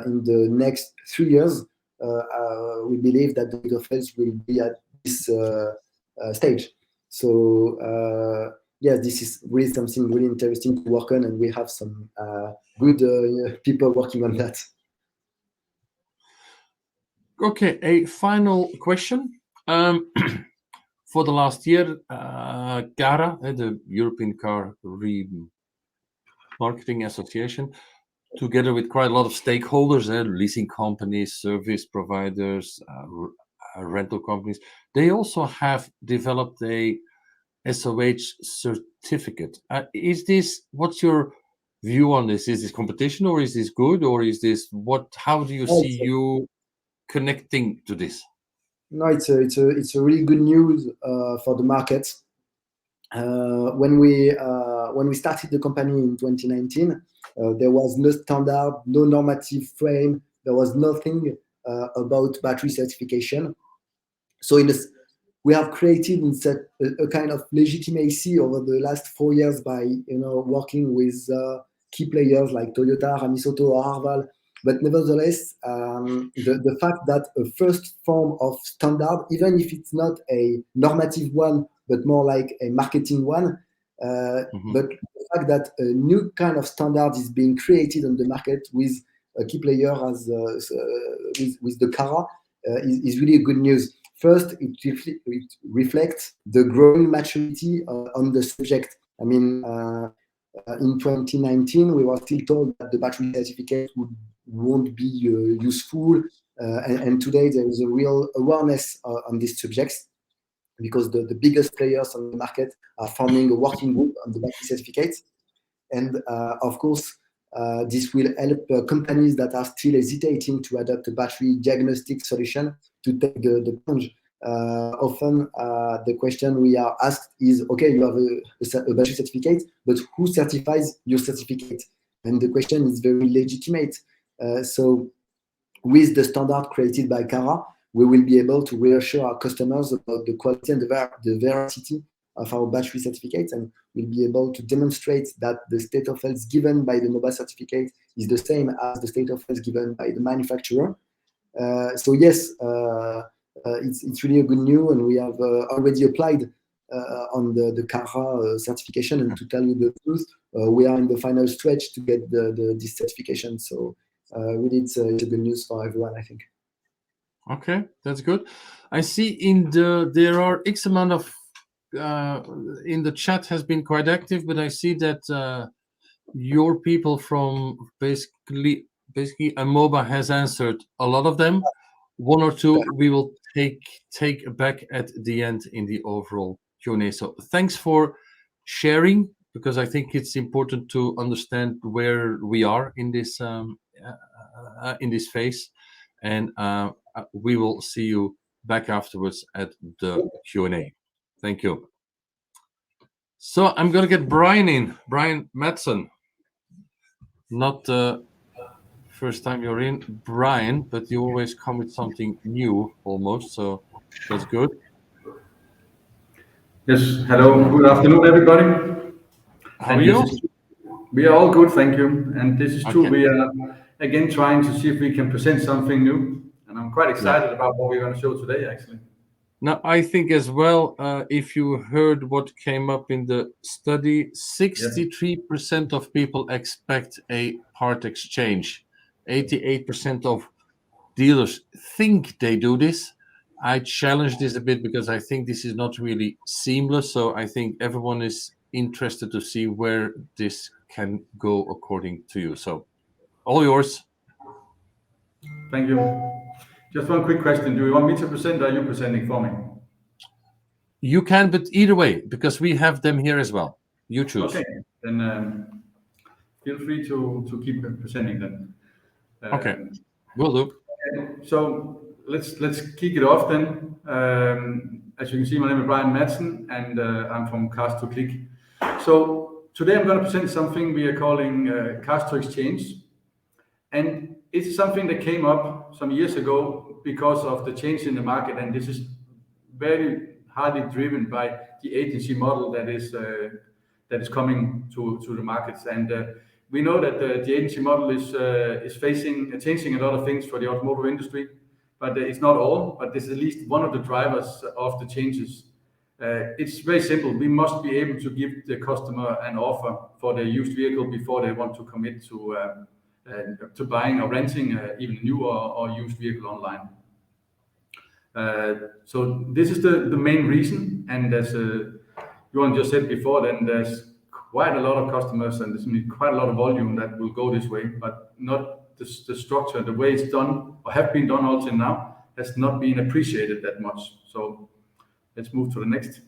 In the next 3 years, we believe that the state of health will be at this stage. So yes, this is really something really interesting to work on, and we have some good people working on that. Okay, a final question. For the last year, CARA, the European Car Remarketing Association, together with quite a lot of stakeholders, leasing companies, service providers, rental companies, they also have developed a SOH certificate. What's your view on this? Is this competition, or is this good, or is this how do you see you connecting to this? No, it's a really good news for the market. When we started the company in 2019, there was no standard, no normative frame. There was nothing about battery certification. So we have created a kind of legitimacy over the last 4 years by working with key players like Toyota, Ramisoto, or Arval. But nevertheless, the fact that a first form of standard, even if it's not a normative one, but more like a marketing one, but the fact that a new kind of standard is being created on the market with a key player as with the Cara is really good news. First, it reflects the growing maturity on the subject. I mean, in 2019, we were still told that the battery certificate won't be useful, and today there is a real awareness on these subjects, because the biggest players on the market are forming a working group on the battery certificates. And of course, this will help companies that are still hesitating to adopt a battery diagnostic solution to take the plunge. Often the question we are asked is, okay, you have a battery certificate, but who certifies your certificate? And the question is very legitimate. So with the standard created by Cara, we will be able to reassure our customers about the quality and the veracity of our battery certificates, and we'll be able to demonstrate that the state of health given by the mobile certificate is the same as the state of health given by the manufacturer. So yes, it's really a good news, and we have already applied on the Cara certification. And to tell you the truth, we are in the final stretch to get this certification. So really, it's good news for everyone, I think. Okay, that's good. I see there are X amount of in the chat has been quite active, but I see that your people from basically Amoba has answered a lot of them. One or two we will take back at the end in the overall Q&A. So thanks for sharing, because I think it's important to understand where we are in this phase, and we will see you back afterwards at the Q&A. Thank you. So I'm going to get Brian Madsen. Not the first time you're in, Brian, but you always come with something new almost, so that's good. Yes, hello, good afternoon, everybody. How are you? We are all good, thank you. And this is true. Okay. We are again trying to see if we can present something new. And I'm quite excited about what we're going to show today, actually. Now, I think as well, if you heard what came up in the study, 63% of people expect a part exchange. 88% of dealers think they do this. I challenge this a bit because I think this is not really seamless. So I think everyone is interested to see where this can go according to you. So all yours. Thank you. Just one quick question. Do you want me to present or are you presenting for me? You can, but either way, because we have them here as well. You choose. Okay, then feel free to keep presenting then. Okay, will do. Okay. So let's kick it off then. As you can see, my name is Brian Madsen, and I'm from Cars to Click. So today I'm going to present something we are calling Cars to Exchange, and it's something that came up some years ago because of the change in the market, and this is very hardly driven by the agency model that is coming to the markets. And we know that the agency model is changing a lot of things for the automotive industry, but it's not all. But this is at least one of the drivers of the changes. It's very simple. We must be able to give the customer an offer for their used vehicle before they want to commit to buying or renting even a new or used vehicle online. So this is the main reason, and as Johan just said before, then there's quite a lot of customers and there's quite a lot of volume that will go this way, but not the structure, the way it's done or have been done until now has not been appreciated that much. So let's move to the next.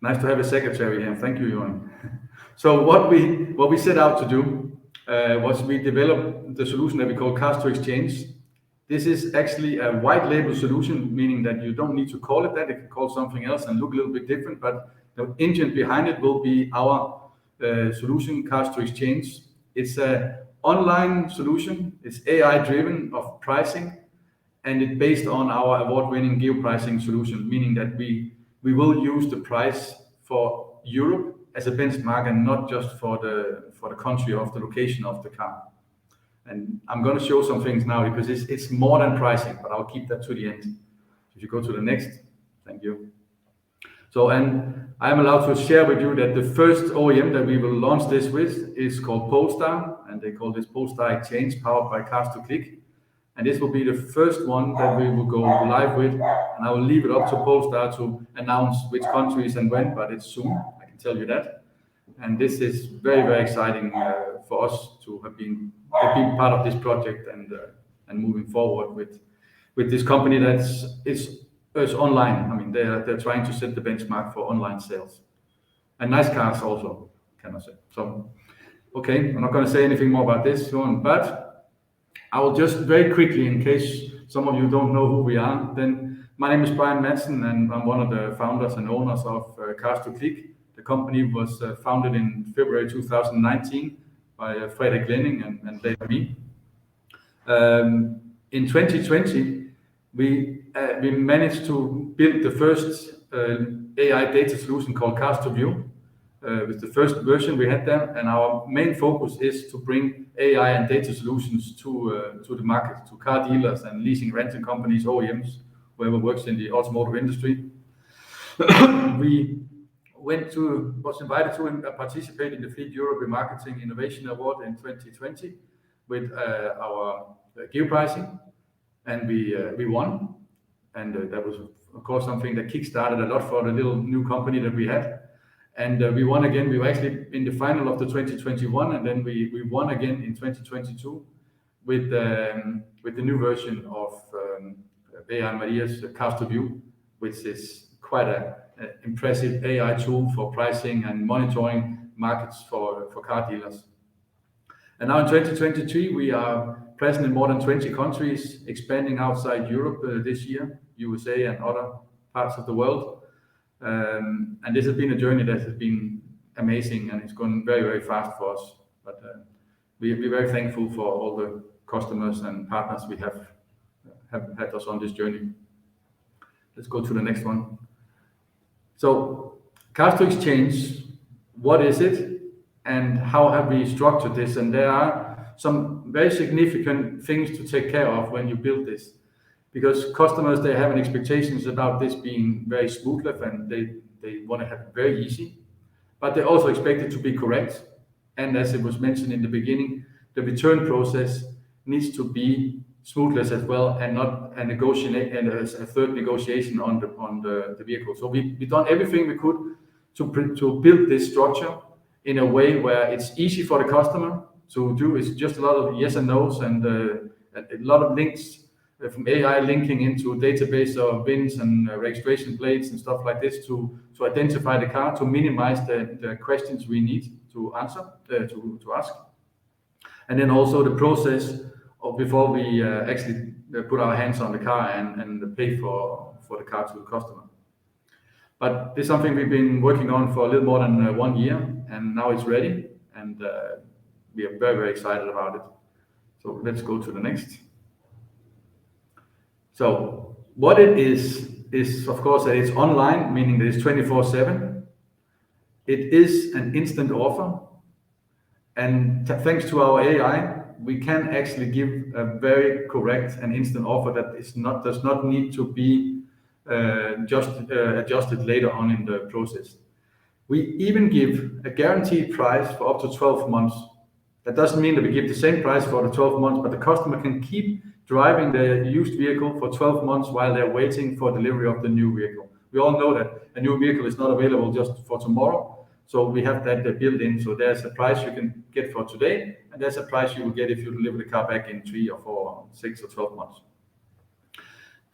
Nice to have a secretary here. Thank you, Johan. So what we set out to do was we developed the solution that we call Cars to Exchange. This is actually a white label solution, meaning that you don't need to call it that. It can call something else and look a little bit different, but the engine behind it will be our solution, Cars to Exchange. It's an online solution. It's AI driven of pricing, and it's based on our award-winning geo-pricing solution, meaning that we will use the price for Europe as a benchmark and not just for the country of the location of the car. And I'm going to show some things now because it's more than pricing, but I'll keep that to the end. If you go to the next, thank you. So, and I am allowed to share with you that the first OEM that we will launch this with is called Polestar, and they call this Polestar Exchange, powered by Cars to Click. And this will be the first one that we will go live with, and I will leave it up to Polestar to announce which countries and when, but it's soon, I can tell you that. And this is very, very exciting for us to have been part of this project and moving forward with this company it's online. I mean, they're trying to set the benchmark for online sales, and nice cars also, can I say. So, okay, I'm not going to say anything more about this one, but I will just very quickly, in case some of you don't know who we are, then my name is Brian Madsen, and I'm one of the founders and owners of Cars to Click. The company was founded in February 2019 by Frederik Lenning and later me. In 2020, we managed to build the first AI data solution called Cars to View. With the first version we had there, and our main focus is to bring AI and data solutions to the market, to car dealers and leasing rental companies, OEMs, whoever works in the automotive industry. We was invited to participate in the Fleet Europe Remarketing Innovation Award in 2020 with our geopricing, and we won. And that was, of course, something that kickstarted a lot for the little new company that we had. And we won again. We were actually in the final of the 2021, and then we won again in 2022 with the new version of AI Maria's Cars to View, which is quite an impressive AI tool for pricing and monitoring markets for car dealers. And now in 2023, we are present in more than 20 countries, expanding outside Europe this year, USA and other parts of the world. And this has been a journey that has been amazing, and it's gone very, very fast for us. But we're very thankful for all the customers and partners we have had us on this journey. Let's go to the next one. So, Cars to Exchange, what is it, and how have we structured this? And there are some very significant things to take care of when you build this, because customers, they have an expectations about this being very smooth, and they want to have it very easy, but they also expect it to be correct. And as it was mentioned in the beginning, the return process needs to be smoothness as well, and not a negotiation and a third negotiation on the vehicle. So we've done everything we could to build this structure in a way where it's easy for the customer to do. It's just a lot of yes and no's, and a lot of links from AI linking into database of VINs and registration plates and stuff like this to identify the car, to minimize the questions we need to answer, to ask. And then also the process of before we actually put our hands on the car and pay for the car to the customer. But this is something we've been working on for a little more than 1 year, and now it's ready, and we are very, very excited about it. So let's go to the next. So what it is of course that it's online, meaning that it's 24/7. It is an instant offer, and thanks to our AI, we can actually give a very correct and instant offer that does not need to be adjusted later on in the process. We even give a guaranteed price for up to 12 months. That doesn't mean that we give the same price for the 12 months, but the customer can keep driving the used vehicle for 12 months while they're waiting for delivery of the new vehicle. We all know that a new vehicle is not available just for tomorrow, so we have that built in. So there's a price you can get for today, and there's a price you will get if you deliver the car back in 3 or 4 or 6 or 12 months.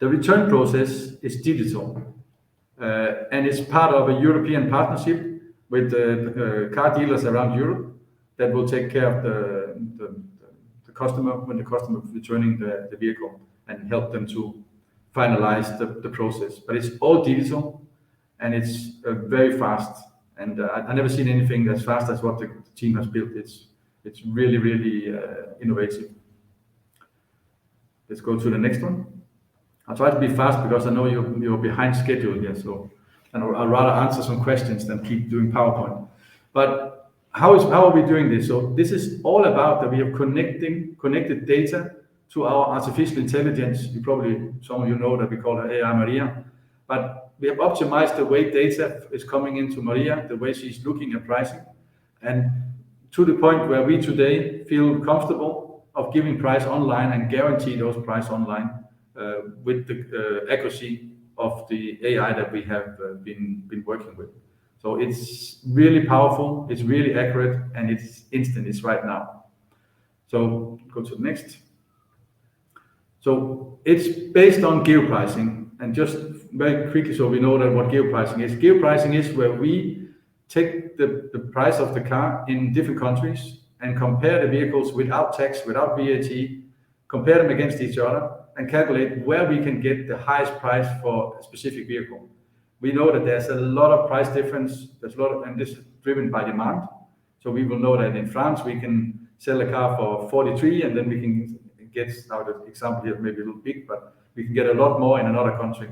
The return process is digital, and it's part of a European partnership with car dealers around Europe that will take care of the customer when the customer is returning the vehicle, and help them to finalize the process. But it's all digital, and it's very fast. And I've never seen anything as fast as what the team has built. It's really, really innovative. Let's go to the next one. I'll try to be fast because I know you're behind schedule here, so and I'd rather answer some questions than keep doing PowerPoint. But how are we doing this? So this is all about that we have connected data to our artificial intelligence. Some of you know that we call it AI Maria. But we have optimized the way data is coming into Maria, the way she's looking at pricing, and to the point where we today feel comfortable of giving price online and guarantee those price online with the accuracy of the AI that we have been working with. So it's really powerful, it's really accurate, and it's instant, it's right now. So go to the next. So it's based on geo-pricing, and just very quickly so we know that what geo-pricing is. Geo-pricing is where we take the price of the car in different countries and compare the vehicles without tax, without VAT, compare them against each other and calculate where we can get the highest price for a specific vehicle. We know that there's a lot of price difference, and this is driven by demand. So we will know that in France we can sell a car for 43, and then we can get, now the example here maybe a little big, but we can get a lot more in another country.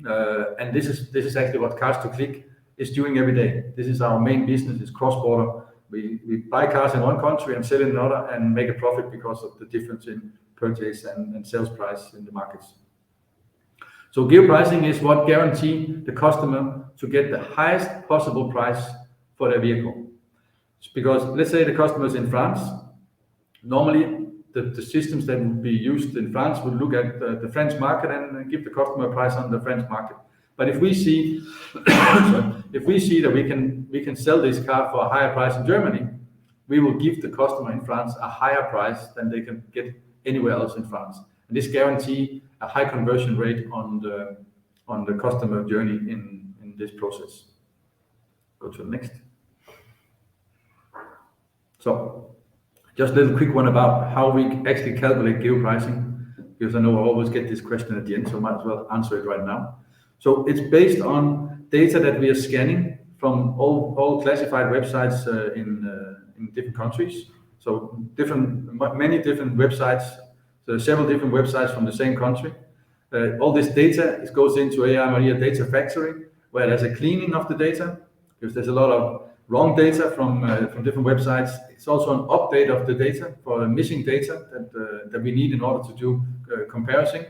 And this is actually what Cars to Click is doing every day. This is our main business, it's cross-border. We buy cars in one country and sell in another and make a profit because of the difference in purchase and sales price in the markets. So geo-pricing is what guarantees the customer to get the highest possible price for their vehicle. Because let's say the customer is in France, normally the systems that would be used in France would look at the French market and give the customer a price on the French market. But if we see, if we see that we can sell this car for a higher price in Germany, we will give the customer in France a higher price than they can get anywhere else in France. And this guarantees a high conversion rate on the customer journey in this process. Go to the next. So just a little quick one about how we actually calculate geo-pricing, because I know I always get this question at the end, so I might as well answer it right now. So it's based on data that we are scanning from all classified websites in different countries. So many different websites, so several different websites from the same country. All this data goes into AI Maria Data Factory, where there's a cleaning of the data, because there's a lot of wrong data from different websites. It's also an update of the data for the missing data that we need in order to do comparison.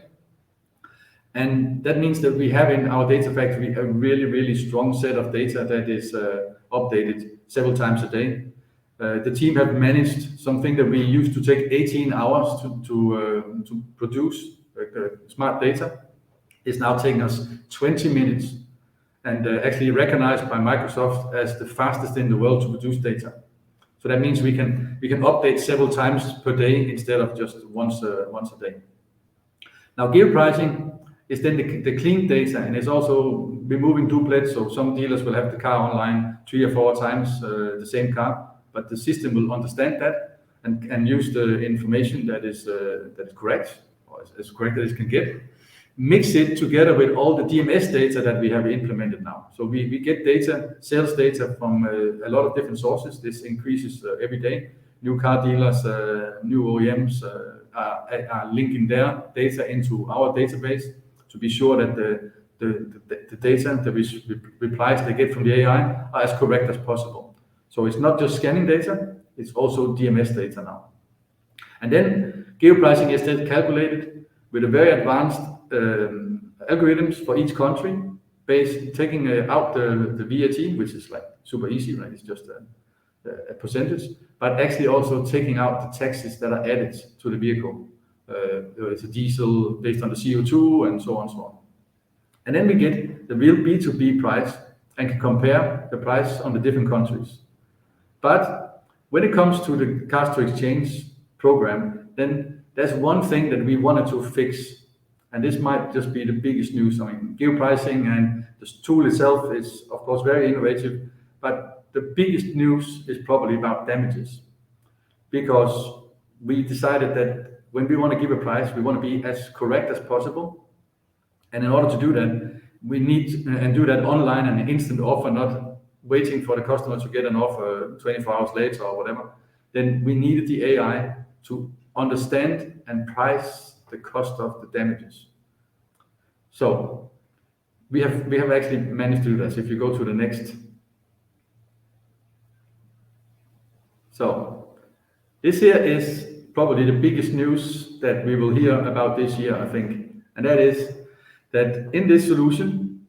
And that means that we have in our data factory a really, really strong set of data that is updated several times a day. The team have managed something that we used to take 18 hours to produce smart data. It's now taking us 20 minutes and actually recognized by Microsoft as the fastest in the world to produce data. So that means we can update several times per day instead of just once a day. Now geo-pricing is then the clean data, and it's also removing duplicates. So some dealers will have the car online 3 or 4 times the same car, but the system will understand that and use the information that is correct, or as correct as it can get. Mix it together with all the DMS data that we have implemented now. So we get data, sales data from a lot of different sources. This increases every day. New car dealers, new OEMs are linking their data into our database to be sure that the data, the replies they get from the AI are as correct as possible. So it's not just scanning data, it's also DMS data now. And then geo-pricing is then calculated with a very advanced algorithms for each country, taking out the VAT, which is like super easy, right? It's just a percentage, but actually also taking out the taxes that are added to the vehicle. It's a diesel based on the CO2 and so on and so on. And then we get the real B2B price and can compare the price on the different countries. But when it comes to the Cars to Exchange program, then there's one thing that we wanted to fix. And this might just be the biggest news. I mean, geo-pricing and the tool itself is, of course, very innovative. But the biggest news is probably about damages. Because we decided that when we want to give a price, we want to be as correct as possible. And in order to do that, we need and do that online and an instant offer, not waiting for the customer to get an offer 24 hours later or whatever. Then we needed the AI to understand and price the cost of the damages. So we have actually managed to do that. So if you go to the next. So this here is probably the biggest news that we will hear about this year, I think. And that is that in this solution,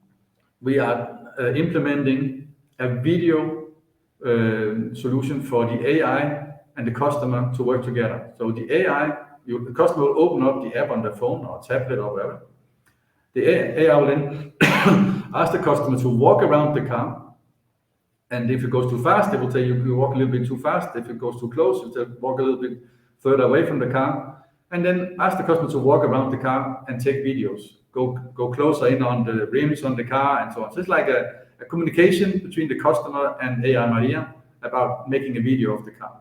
we are implementing a video solution for the AI and the customer to work together. So the AI, the customer will open up the app on their phone or tablet or wherever. The AI will then ask the customer to walk around the car, and if it goes too fast, they will tell you walk a little bit too fast. If it goes too close, it will walk a little bit further away from the car, and then ask the customer to walk around the car and take videos. Go closer in on the rims on the car and so on. So it's like a communication between the customer and AI Maria about making a video of the car.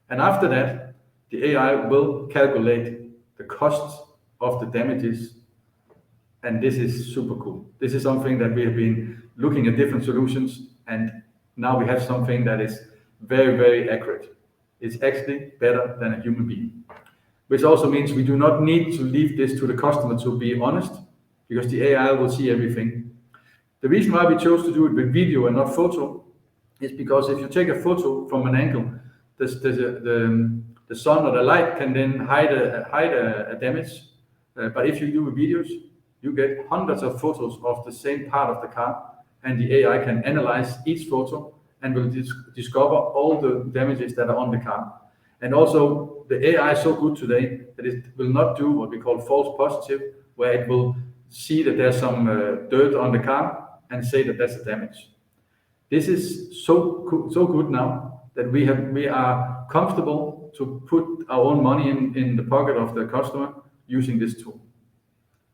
And after that, the AI will calculate the costs of the damages. And this is super cool. This is something that we have been looking at different solutions, and now we have something that is very, very accurate. It's actually better than a human being, which also means we do not need to leave this to the customer to be honest, because the AI will see everything. The reason why we chose to do it with video and not photo is because if you take a photo from an angle, the sun or the light can then hide a damage. But if you do videos, you get hundreds of photos of the same part of the car, and the AI can analyze each photo and will discover all the damages that are on the car. And also, the AI is so good today that it will not do what we call false positive, where it will see that there's some dirt on the car and say that that's a damage. This is so good now that we are comfortable to put our own money in the pocket of the customer using this tool.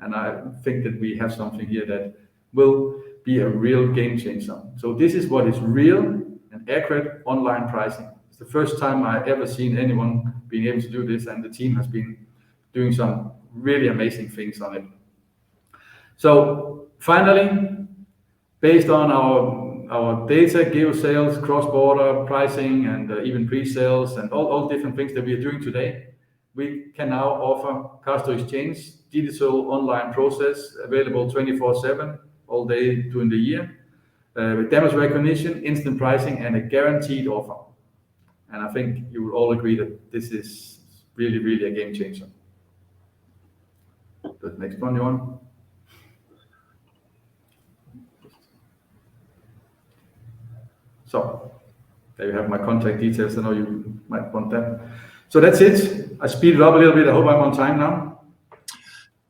And I think that we have something here that will be a real game changer. So this is what is real and accurate online pricing. It's the first time I've ever seen anyone being able to do this, and the team has been doing some really amazing things on it. So finally, based on our data, geo sales, cross-border pricing, and even pre-sales, and all different things that we are doing today, we can now offer car store exchange, digital online process available 24/7, all day during the year, with damage recognition, instant pricing, and a guaranteed offer. And I think you will all agree that this is really, really a game changer. The next one, Johan. So there you have my contact details. I know you might want that. So that's it. I speeded up a little bit. I hope I'm on time now.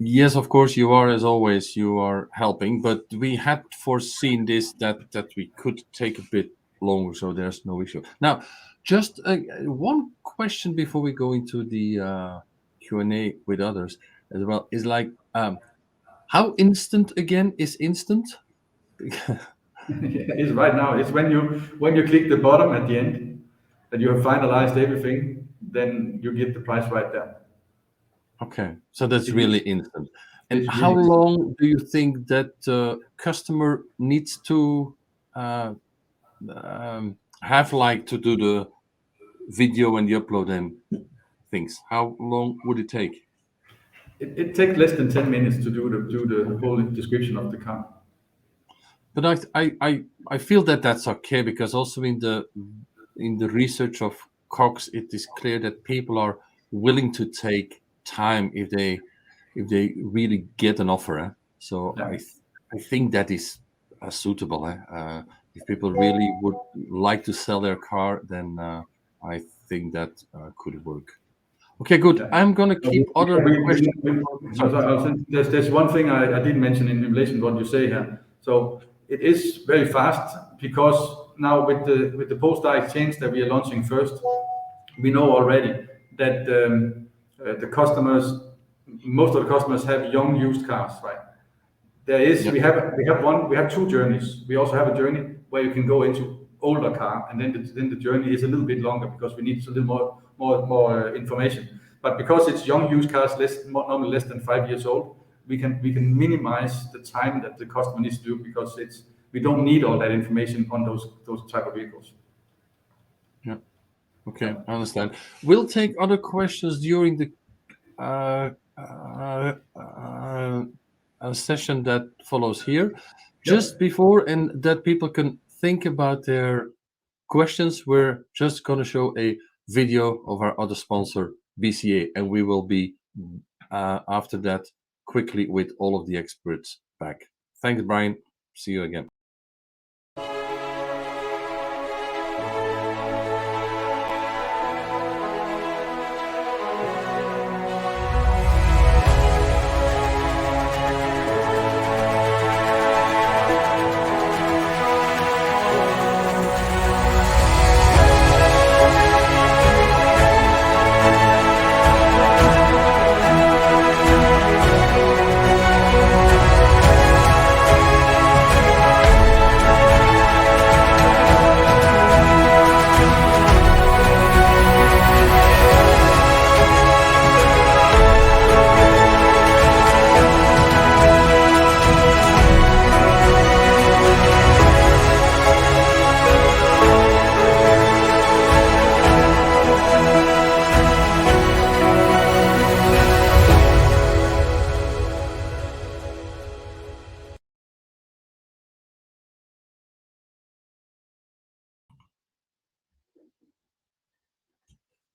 Yes, of course you are. As always, you are helping, but we had foreseen this that we could take a bit longer, so there's no issue. Now, just one question before we go into the Q&A with others as well is like, how instant again is instant? It's right now. It's when you click the bottom at the end that you have finalized everything, then you get the price right there. Okay, so that's really instant. And how long do you think that customer needs to have like to do the video and the upload and things? How long would it take? It takes less than 10 minutes to do the whole description of the car. But I feel that that's okay, because also in the research of Cox, it is clear that people are willing to take time if they really get an offer. So yeah. I think that is suitable. If people really would like to sell their car, then I think that could work. Okay, good. Yeah. I'm going to keep other questions. There's one thing I didn't mention in relation to what you say here. So it is very fast, because now with the Polestar exchange that we are launching first, we know already that the customers, most of the customers have young used cars, right? There is we have two journeys. We also have a journey where you can go into older car, and then the journey is a little bit longer because we need a little more information. But because it's young used cars, normally less than 5 years old, we can minimize the time that the customer needs to do, because we don't need all that information on those type of vehicles. Yeah. Okay, I understand. We'll take other questions during the session that follows here. Just before, and that people can think about their questions, we're just going to show a video of our other sponsor, BCA, and we will be after that quickly with all of the experts back. Thanks, Brian. See you again.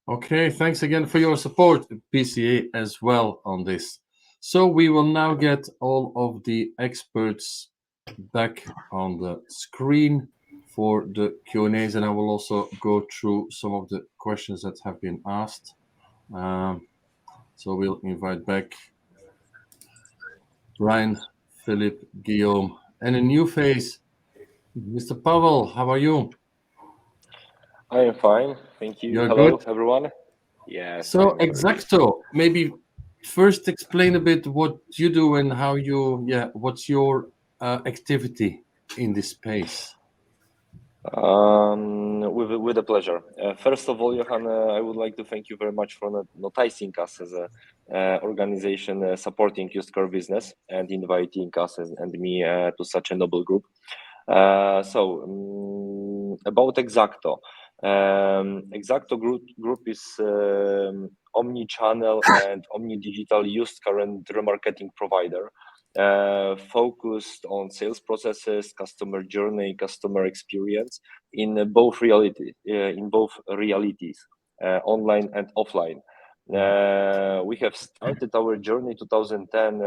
Okay, thanks again for your support, PCA, as well on this. So we will now get all of the experts back on the screen for the Q&As, and I will also go through some of the questions that have been asked. So we'll invite back Brian, Philip, Guillaume, and a new face, Mr. Pavel. How are you? I am fine, thank you. You're Hello, good? everyone. Yes. So I'm very good. Exacto, maybe first explain a bit what you do and how you, what's your activity in this space? With a pleasure. First of all, Johan, I would like to thank you very much for noticing us as a organization supporting used car business and inviting us and me to such a noble group. About Exacto. Exacto group is omni-channel and omni-digital used car and remarketing provider focused on sales processes, customer journey, customer experience in both realities, online and offline. We have started our journey 2010,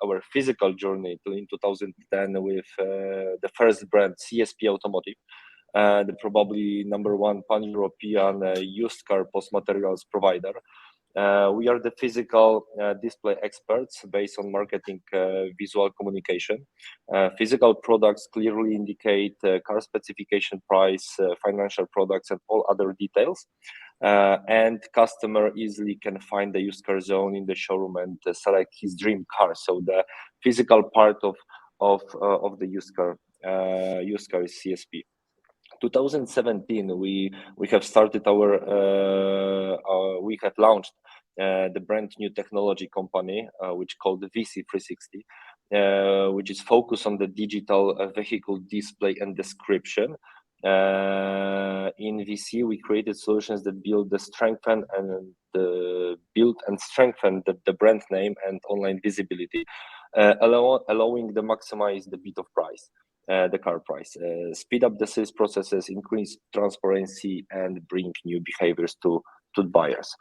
our physical journey in 2010 with the first brand CSP Automotive, the probably #1 pan-European used car post materials provider. We are the physical display experts based on marketing visual communication. Physical products clearly indicate car specification, price, financial products, and all other details. And customer easily can find the used car zone in the showroom and select his dream car. So the physical part of the used car is CSP. 2017 we have started we have launched the brand new technology company which called the VC360, which is focused on the digital vehicle display and description. In VC we created solutions that build and strengthen the brand name and online visibility, allowing to maximize the bit of price, the car price, speed up the sales processes, increase transparency, and bring new behaviors to buyers.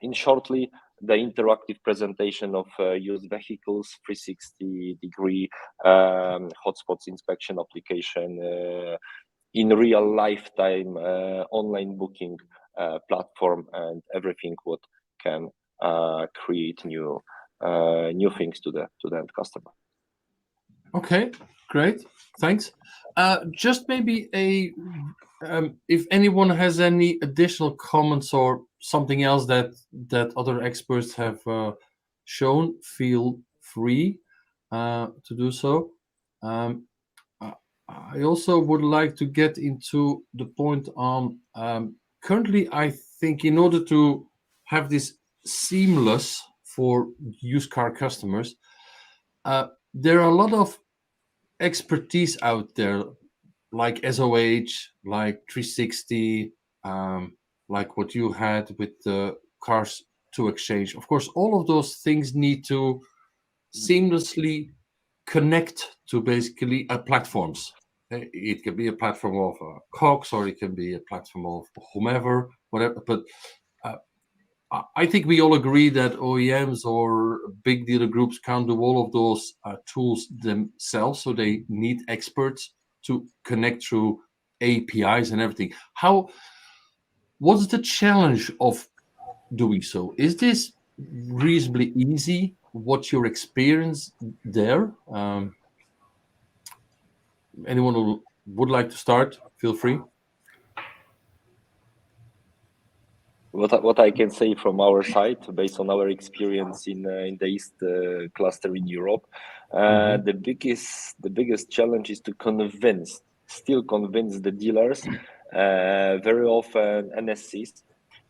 In shortly, the interactive presentation of used vehicles, 360-degree hotspots inspection application, in real lifetime online booking platform, and everything what can create new things to the end customer. Okay, great, thanks. Just maybe if anyone has any additional comments or something else that other experts have shown, feel free to do so. I also would like to get into the point on currently, I think in order to have this seamless for used car customers, there are a lot of expertise out there, like SOH, like 360, like what you had with the Cars to Exchange. Of course, all of those things need to seamlessly connect to basically platforms. It can be a platform of Cox, or it can be a platform of whomever, whatever. But I think we all agree that OEMs or big dealer groups can't do all of those tools themselves, so they need experts to connect through APIs and everything. What's the challenge of doing so? Is this reasonably easy? What's your experience there? Anyone who would like to start, feel free. What I can say from our side, based on our experience in the East cluster in Europe, the biggest challenge is to still convince the dealers, very often NSCs,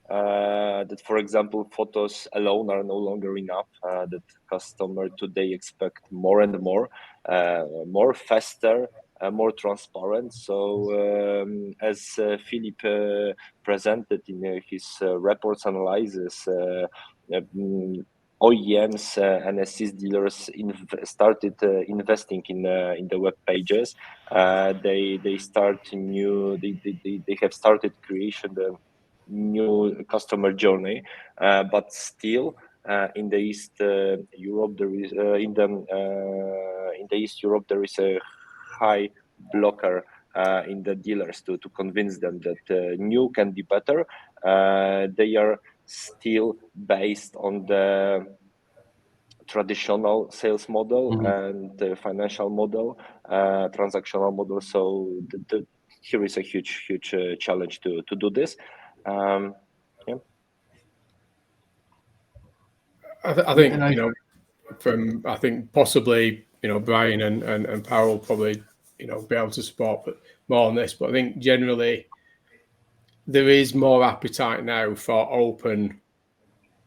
that, for example, photos alone are no longer enough. That customer today expect more and more faster, more transparent. So as Philip presented in his reports analysis, OEMs and NSCs dealers started investing in the web pages. They have started creation the new customer journey, but still in the East Europe there is in the East Europe there is a high blocker in the dealers to convince them that new can be better. They are still based on the traditional sales model and the financial model, transactional model. So here is a huge challenge to do this. Yeah. I think I think possibly Brian and Powell probably be able to support more on this, but I think generally there is more appetite now for open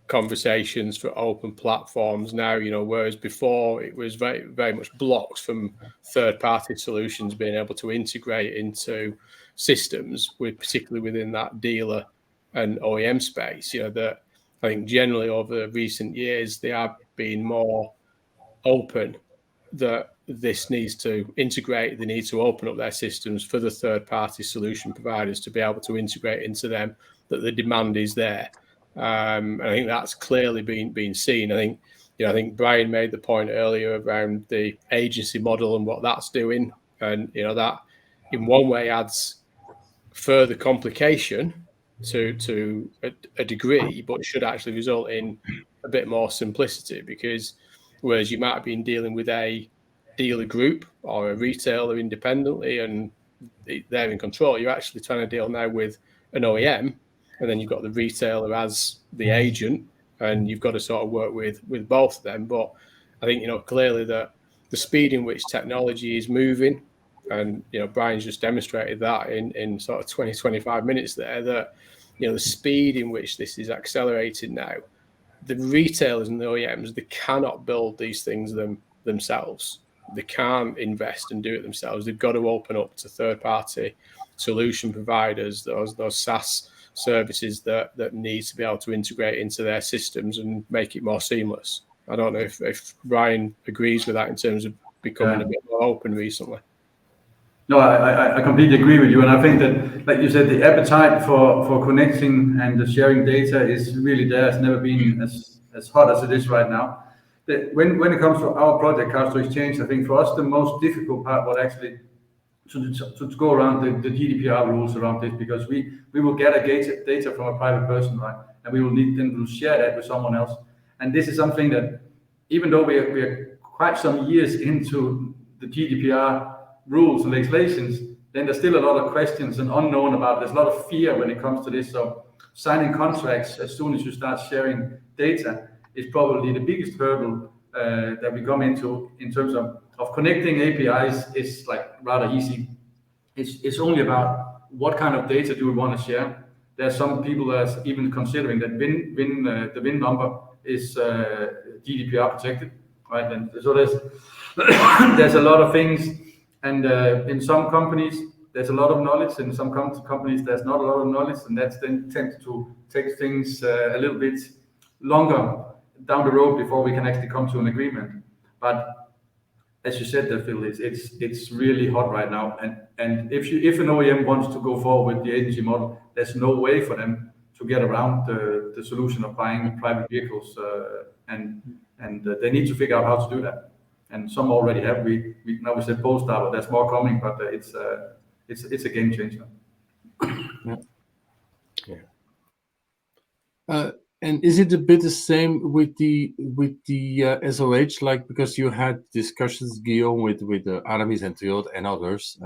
conversations, for open platforms now, whereas before it was very much blocked from third-party solutions being able to integrate into systems, particularly within that dealer and OEM space. That I think generally over recent years they have been more open that this needs to integrate. They need to open up their systems for the third-party solution providers to be able to integrate into them, that the demand is there. And I think that's clearly been seen. I think Brian made the point earlier around the agency model and what that's doing, and that in one way adds further complication to a degree, but should actually result in a bit more simplicity, because whereas you might have been dealing with a dealer group or a retailer independently and they're in control, you're actually trying to deal now with an OEM, and then you've got the retailer as the agent, and you've got to sort of work with both of them. But I think clearly that the speed in which technology is moving, and Brian's just demonstrated that in sort of 20-25 minutes there, that the speed in which this is accelerating now, the retailers and the OEMs, they cannot build these things themselves. They can't invest and do it themselves. They've got to open up to third-party solution providers, those SaaS services that need to be able to integrate into their systems and make it more seamless. I don't know if Brian agrees with that in terms of becoming a bit more open recently. No, I completely agree with you, and I think that, like you said, the appetite for connecting and sharing data is really there. It's never been as hot as it is right now. When it comes to our project, Cars to Exchange, I think for us the most difficult part was actually to go around the GDPR rules around this, because we will gather data from a private person, right, and we will need them to share that with someone else. And this is something that, even though we are quite some years into the GDPR rules and legislations, then there's still a lot of questions and unknown about it. There's a lot of fear when it comes to this. So signing contracts as soon as you start sharing data is probably the biggest hurdle that we come into in terms of connecting APIs. Is like rather easy. It's only about what kind of data do we want to share. There's some people that's even considering that the VIN number is GDPR protected, right? And so there's a lot of things. And in some companies, there's a lot of knowledge. In some companies, there's not a lot of knowledge, and that's then tends to take things a little bit longer down the road before we can actually come to an agreement. But as you said there, Phil, it's really hot right now. And if an OEM wants to go forward with the agency model, there's no way for them to get around the solution of buying private vehicles, and they need to figure out how to do that. And some already have. We now we said Polestar, but there's more coming. But it's a game changer. And is it a bit the same with the SOH? Like, because you had discussions, Guillaume, with Aramis and Toyota and others,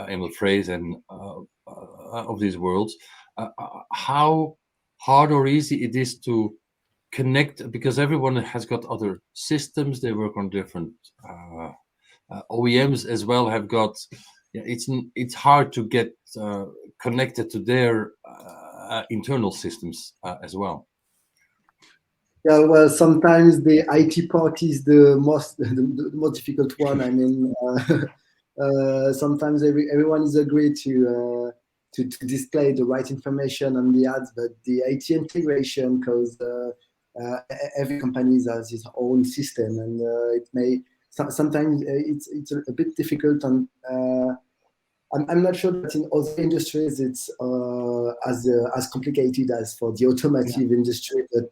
Emil Frays and of these worlds, how hard or easy it is to connect, because everyone has got other systems, they work on different OEMs as well, have got, it's hard to get connected to their internal systems as well. Yeah, well, sometimes the IT part is the most difficult one. I mean, sometimes everyone is agreed to display the right information on the ads, but the IT integration, because every company has its own system, and it may sometimes it's a bit difficult. And I'm not sure that in other industries it's as complicated as for the automotive industry. But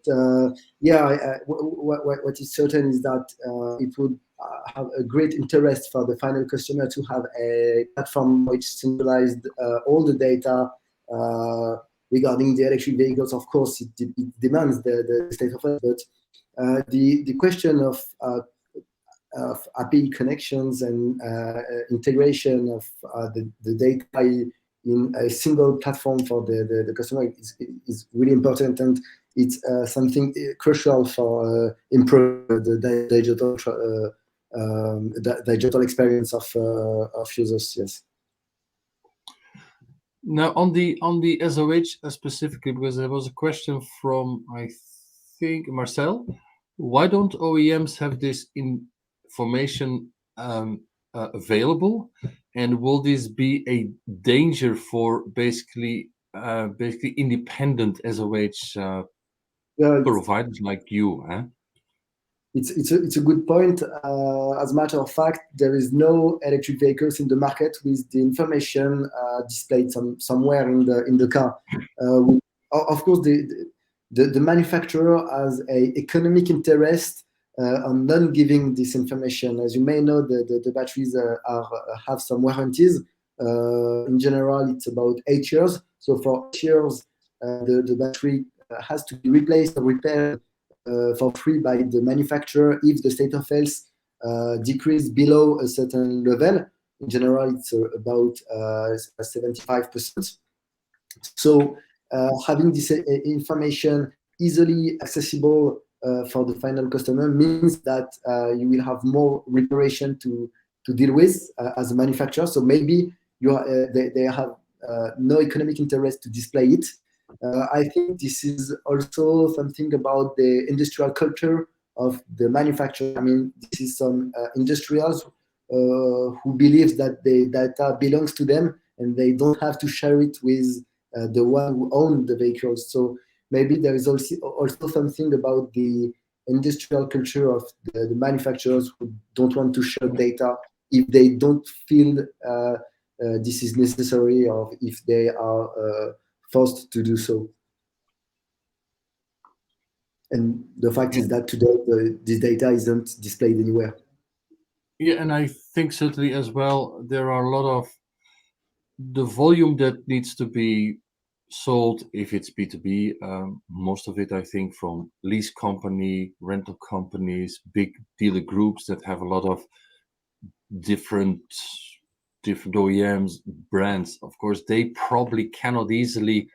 what is certain is that it would have a great interest for the final customer to have a platform which centralized all the data regarding the electric vehicles. Of course, it demands the state of it, but the question of API connections and integration of the data in a single platform for the customer is really important, and it's something crucial for improving the digital experience of users. Yes. Now on the SOH specifically, because there was a question from, I think, Marcel, why don't OEMs have this information available, and will this be a danger for basically independent SOH providers like you? It's a good point. As a matter of fact, there is no electric vehicles in the market with the information displayed somewhere in the car. Of course, the manufacturer has an economic interest on not giving this information. As you may know, the batteries have some warranties. In general, it's about 8 years. So for 8 years, the battery has to be replaced or repaired for free by the manufacturer if the state of health decrease below a certain level. In general, it's about 75%. So having this information easily accessible for the final customer means that you will have more reparation to deal with as a manufacturer. So maybe they have no economic interest to display it. I think this is also something about the industrial culture of the manufacturer. I mean, this is some industrials who believe that the data belongs to them and they don't have to share it with the one who owns the vehicles. So maybe there is also something about the industrial culture of the manufacturers who don't want to share data if they don't feel this is necessary, or if they are forced to do so. And the fact is that today this data isn't displayed anywhere. Yeah, and I think certainly as well, there are a lot of the volume that needs to be sold, if it's B2B, most of it, I think, from lease company, rental companies, big dealer groups that have a lot of different OEMs, brands. Of course, they probably cannot easily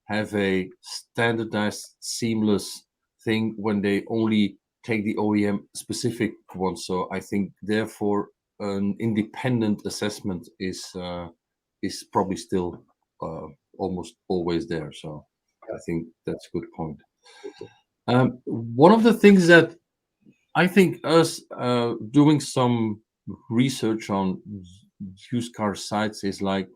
have a standardized, seamless thing when they only take the OEM specific one. So I think, therefore, an independent assessment is probably still almost always there. So I think that's a good point. One of the things that I think us doing some research on used car sites is like,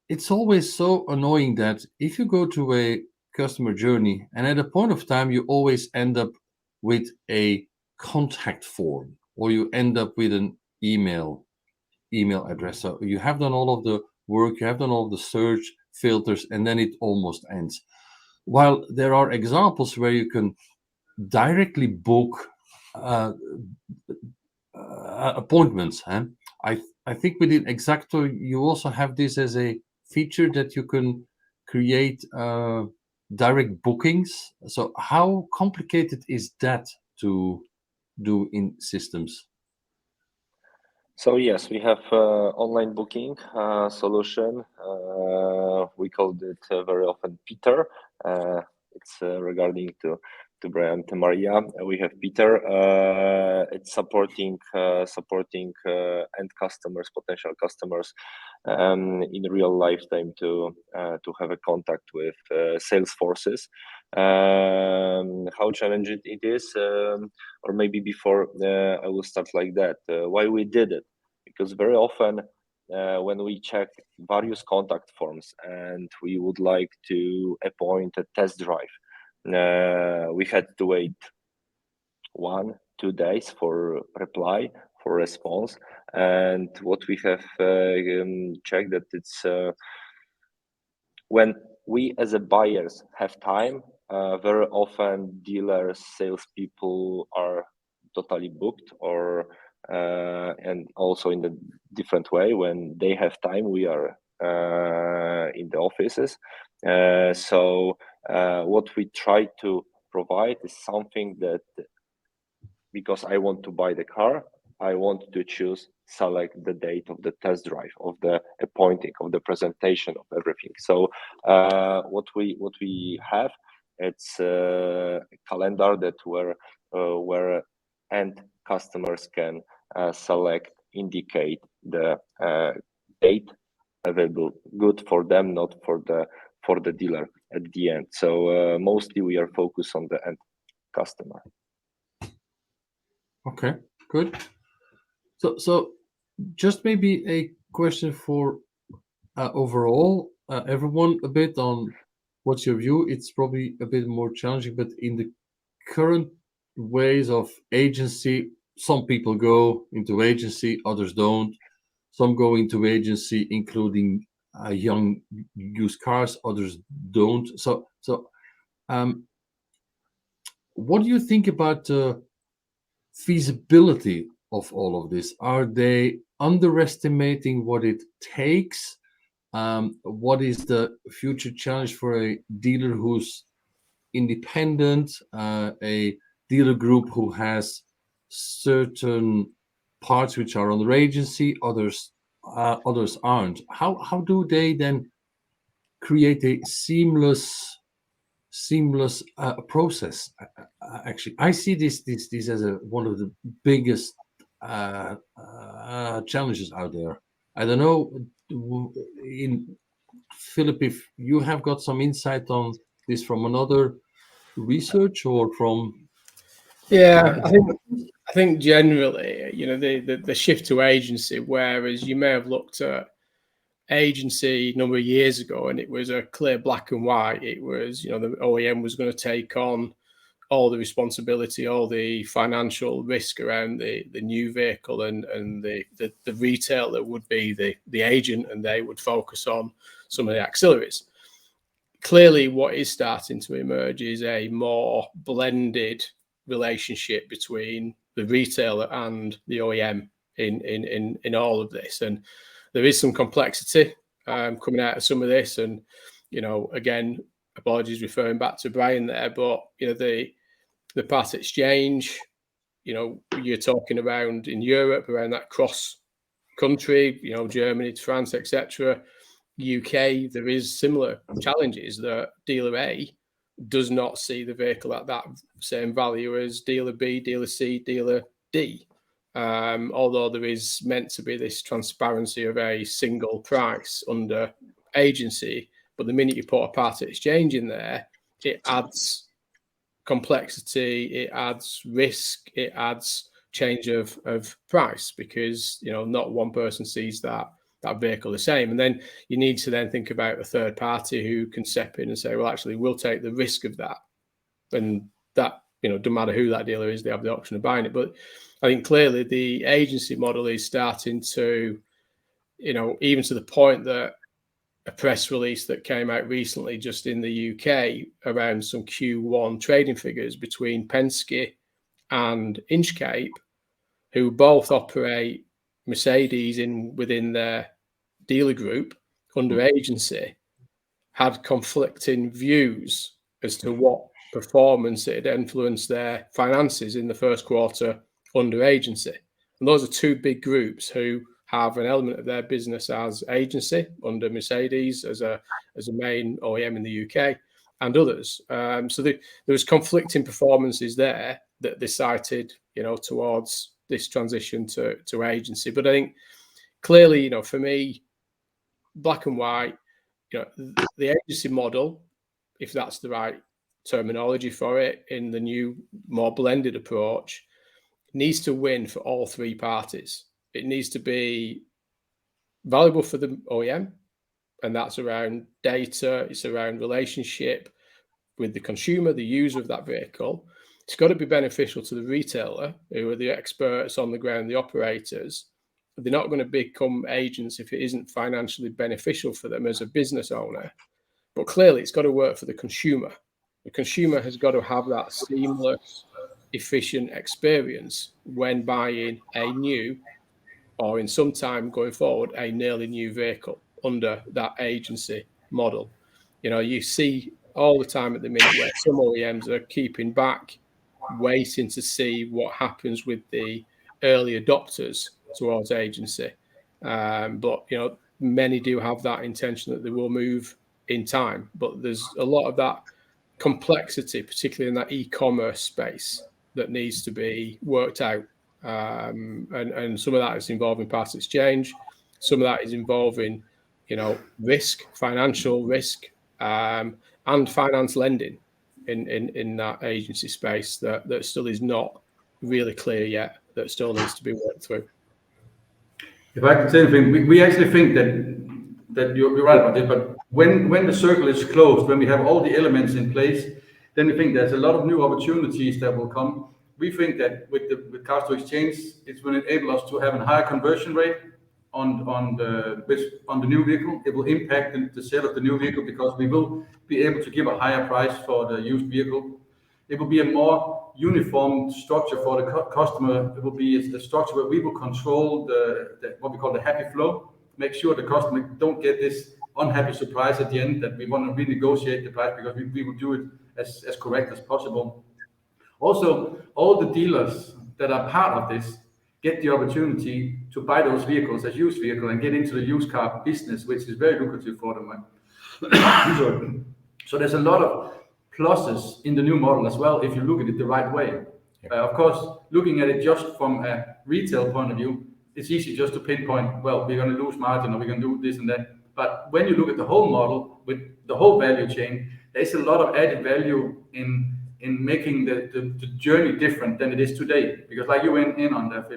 it's always so annoying that if you go to a customer journey and at a point of time you always end up with a contact form, or you end up with an email address. So you have done all of the work, you have done all of the search, filters, and then it almost ends. While there are examples where you can directly book appointments. I think within Exacto you also have this as a feature that you can create direct bookings. So how complicated is that to do in systems? So yes, we have online booking solution. We called it very often Peter. It's regarding to Brian to Maria. We have Peter. It's supporting end customers, potential customers, in real lifetime to have a contact with sales forces. How challenging it is, or maybe before I will start like that. Why we did it? Because very often when we check various contact forms and we would like to appoint a test drive, we had to wait 1-2 days for reply, for response. And what we have checked that it's when we as a buyers have time, very often dealers, salespeople are totally booked, or and also in the different way. When they have time, we are in the offices. So what we try to provide is something that, because I want to buy the car, I want to select the date of the test drive, of the appointing, of the presentation of everything. So what we have, it's a calendar that where end customers can select, indicate the date available, good for them, not for the dealer at the end. So mostly we are focused on the end customer. Okay, good. So just maybe a question for overall everyone, a bit on what's your view. It's probably a bit more challenging, but in the current ways of agency, some people go into agency, others don't. Some go into agency, including young used cars, others don't. So what do you think about the feasibility of all of this? Are they underestimating what it takes? What is the future challenge for a dealer who's independent, a dealer group who has certain parts which are under agency, others aren't? How do they then create a seamless process? Actually, I see this as one of the biggest challenges out there. I don't know, in Philip, if you have got some insight on this from another research or from I think generally, the shift to agency, whereas you may have looked at agency a number of years ago and it was a clear black and white. It was, the OEM was going to take on all the responsibility, all the financial risk around the new vehicle, and the retailer would be the agent, and they would focus on some of the auxiliaries. Clearly, what is starting to emerge is a more blended relationship between the retailer and the OEM in all of this, and there is some complexity coming out of some of this. And again, apologies referring back to Brian there, but the part exchange, you're talking around in Europe, around that cross country, Germany to France, etc. UK, there is similar challenges that dealer A does not see the vehicle at that same value as dealer B, dealer C, dealer D. Although there is meant to be this transparency of a single price under agency, but the minute you put a part exchange in there, it adds complexity, it adds risk, it adds change of price, because not one person sees that vehicle the same. And then you need to then think about a third party who can step in and say, well, actually, we'll take the risk of that. And that, no matter who that dealer is, they have the option of buying it. But I think clearly the agency model is starting to, even to the point that a press release that came out recently just in the UK around some Q1 trading figures between Penske and Inchcape, who both operate Mercedes within their dealer group under agency, had conflicting views as to what performance it had influenced their finances in the first quarter under agency. And those are two big groups who have an element of their business as agency under Mercedes as a main OEM in the UK and others. So there was conflicting performances there that they cited, towards this transition to agency. But I think clearly, for me, black and white, the agency model, if that's the right terminology for it, in the new, more blended approach, needs to win for all three parties. It needs to be valuable for the OEM, and that's around data, it's around relationship with the consumer, the user of that vehicle. It's got to be beneficial to the retailer, who are the experts on the ground, the operators. They're not going to become agents if it isn't financially beneficial for them as a business owner. But clearly, it's got to work for the consumer. The consumer has got to have that seamless, efficient experience when buying a new, or in some time going forward, a nearly new vehicle under that agency model. You see all the time at the minute where some OEMs are keeping back, waiting to see what happens with the early adopters towards agency. But many do have that intention that they will move in time. But there's a lot of that complexity, particularly in that e-commerce space, that needs to be worked out. And some of that is involving part exchange. Some of that is involving, risk, financial risk, and finance lending in that agency space that still is not really clear yet, that still needs to be worked through. If I can say anything, we actually think that you're right about this, but when the circle is closed, when we have all the elements in place, then we think there's a lot of new opportunities that will come. We think that with cars to exchange, it will enable us to have a higher conversion rate on the new vehicle. It will impact the sale of the new vehicle because we will be able to give a higher price for the used vehicle. It will be a more uniform structure for the customer. It will be a structure where we will control the what we call the happy flow, make sure the customer don't get this unhappy surprise at the end that we want to renegotiate the price, because we will do it as correct as possible. Also, all the dealers that are part of this get the opportunity to buy those vehicles as used vehicles and get into the used car business, which is very lucrative for them. So there's a lot of pluses in the new model as well, if you look at it the right way. Of course, looking at it just from a retail point of view, it's easy just to pinpoint, well, we're going to lose margin or we're going to do this and that. But when you look at the whole model with the whole value chain, there's a lot of added value in making the journey different than it is today. Because like you went in on that,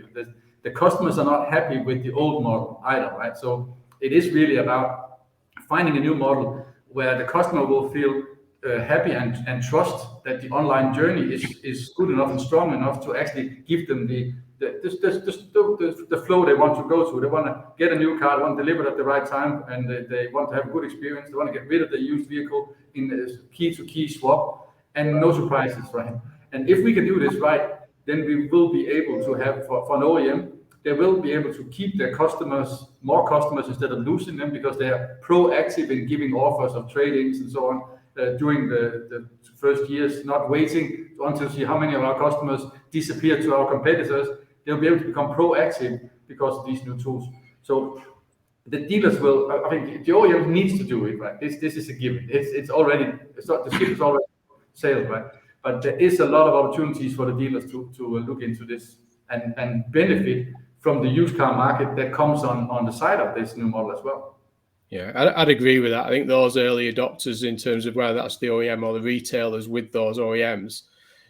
the customers are not happy with the old model either, right? So it is really about finding a new model where the customer will feel happy and trust that the online journey is good enough and strong enough to actually give them the flow they want to go through. They want to get a new car, they want to deliver it at the right time, and they want to have a good experience. They want to get rid of the used vehicle in a key-to-key swap, and no surprises, right? And if we can do this right, then we will be able to have, for an OEM, they will be able to keep their customers, more customers, instead of losing them, because they are proactive in giving offers of trade-ins and so on during the first years, not waiting until see how many of our customers disappear to our competitors. They'll be able to become proactive because of these new tools. So the dealers will, I think the OEM needs to do it, right? This is a given. It's already, it's not, the ship is already sailed, right? But there is a lot of opportunities for the dealers to look into this and benefit from the used car market that comes on the side of this new model as well. Yeah, I'd agree with that. I think those early adopters, in terms of whether that's the OEM or the retailers with those OEMs,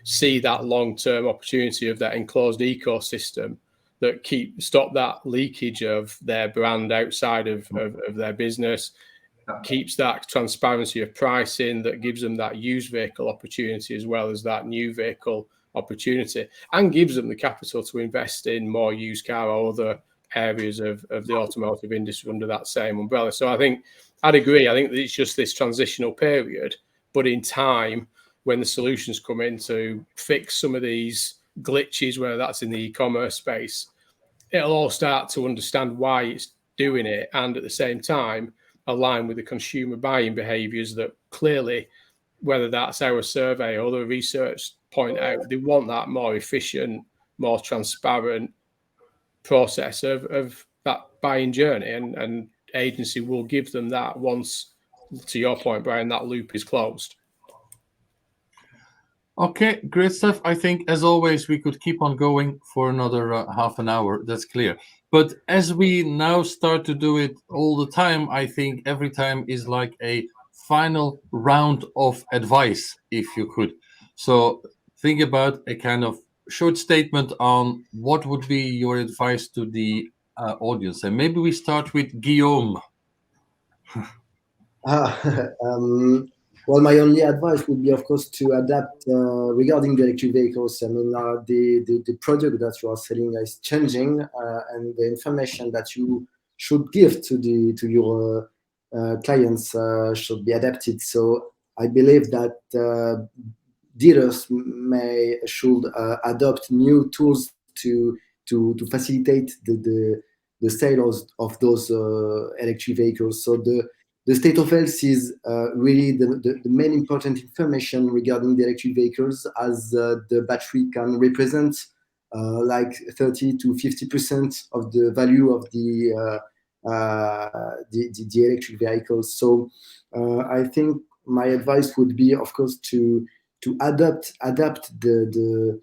see that long-term opportunity of that enclosed ecosystem that stop that leakage of their brand outside of their business, keeps that transparency of pricing, that gives them that used vehicle opportunity as well as that new vehicle opportunity, and gives them the capital to invest in more used car or other areas of the automotive industry under that same umbrella. So I think I'd agree. I think that it's just this transitional period, but in time, when the solutions come in to fix some of these glitches, whether that's in the e-commerce space, it'll all start to understand why it's doing it, and at the same time align with the consumer buying behaviors that clearly, whether that's our survey or the research point out, they want that more efficient, more transparent process of that buying journey, and agency will give them that once, to your point, Brian, that loop is closed. Okay, great stuff. I think, as always, we could keep on going for another half an hour. That's clear. But as we now start to do it all the time, I think every time is like a final round of advice, if you could. So think about a kind of short statement on what would be your advice to the audience. And maybe we start with Guillaume. Well, my only advice would be, of course, to adapt regarding the electric vehicles. I mean, the product that you are selling is changing, and the information that you should give to your clients should be adapted. So I believe that dealers should adopt new tools to facilitate the sales of those electric vehicles. So the state of health is really the main important information regarding the electric vehicles, as the battery can represent like 30 to 50% of the value of the electric vehicles. So I think my advice would be, of course, to adapt the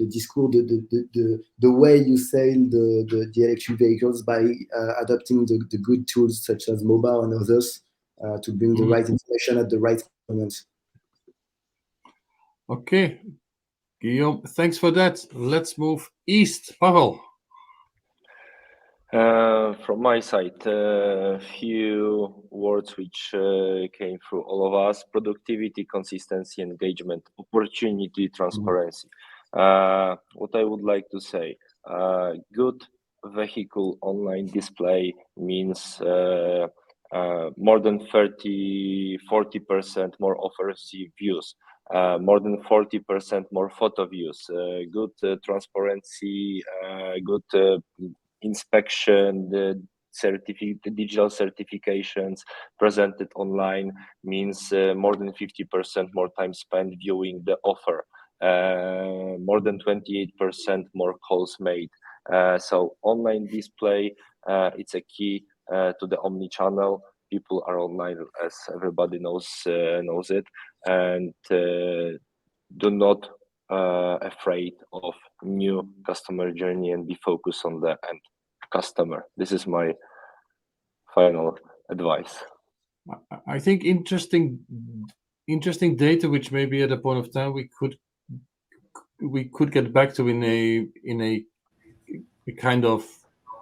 discourse, the way you sell the electric vehicles by adopting the good tools such as mobile and others to bring the right information at the right moment. Okay, Guillaume, thanks for that. Let's move east. Pavel. From my side, a few words which came through all of us: productivity, consistency, engagement, opportunity, transparency. What I would like to say, good vehicle online display means more than 40% more offers views, more than 40% more photo views, good transparency, good inspection, the digital certifications presented online means more than 50% more time spent viewing the offer, more than 28% more calls made. So online display, it's a key to the omni-channel. People are online, as everybody knows it, and do not afraid of new customer journey and be focused on the end customer. This is my final advice. I think interesting data, which maybe at a point of time we could get back to in a kind of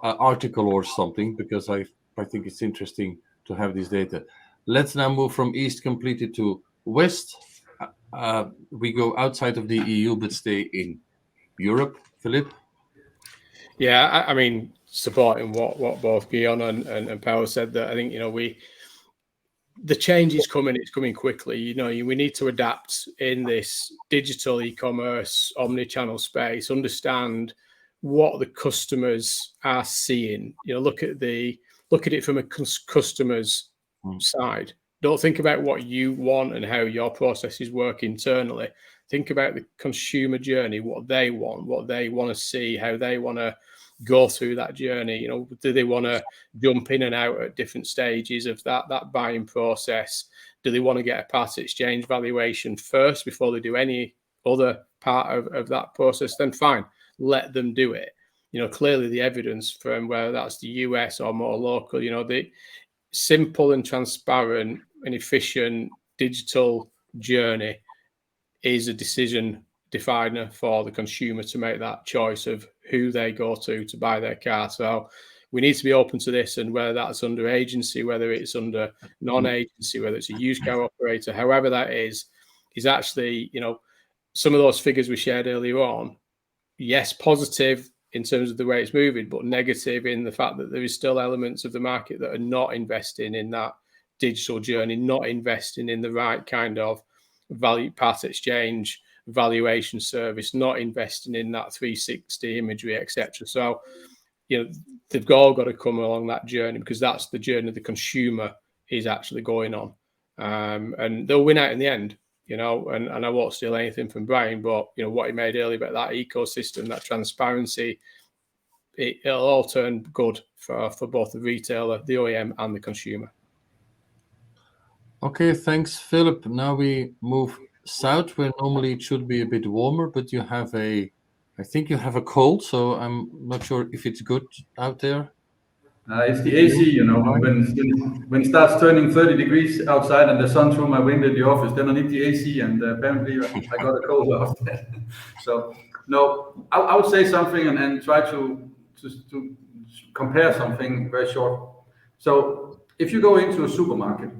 article or something, because I think it's interesting to have this data. Let's now move from east completely to west. We go outside of the EU but stay in Europe. Philippe? Yeah, I mean, supporting what both Guillaume and Paolo said, that I think, the change is coming. It's coming quickly. We need to adapt in this digital e-commerce omni-channel space. Understand what the customers are seeing. Look at it from a customer's side. Don't think about what you want and how your processes work internally. Think about the consumer journey, what they want to see, how they want to go through that journey. Do they want to jump in and out at different stages of that buying process? Do they want to get a part exchange valuation first before they do any other part of that process? Then fine, let them do it. Clearly the evidence from whether that's the US or more local, the simple and transparent and efficient digital journey is a decision definer for the consumer to make that choice of who they go to buy their car. So we need to be open to this, and whether that's under agency, whether it's under non-agency, whether it's a used car operator, however that is actually, some of those figures we shared earlier on, yes, positive, in terms of the way it's moving, but negative in the fact that there is still elements of the market that are not investing in that digital journey, not investing in the right kind of value part exchange valuation service, not investing in that 360 imagery, etc. So, they've all got to come along that journey, because that's the journey the consumer is actually going on, and they'll win out in the end. And I won't steal anything from Brian, but what he made earlier about that ecosystem, that transparency, it'll all turn good for both the retailer, the OEM, and the consumer. Okay, thanks, Philip. Now we move south, where normally it should be a bit warmer, but I think you have a cold, so I'm not sure if it's good out there. It's the AC, when it starts turning 30 degrees outside and the sun through my window in the office, then I need the AC, and apparently I got a cold after that. So, no, I would say something and try to compare something very short. So, if you go into a supermarket,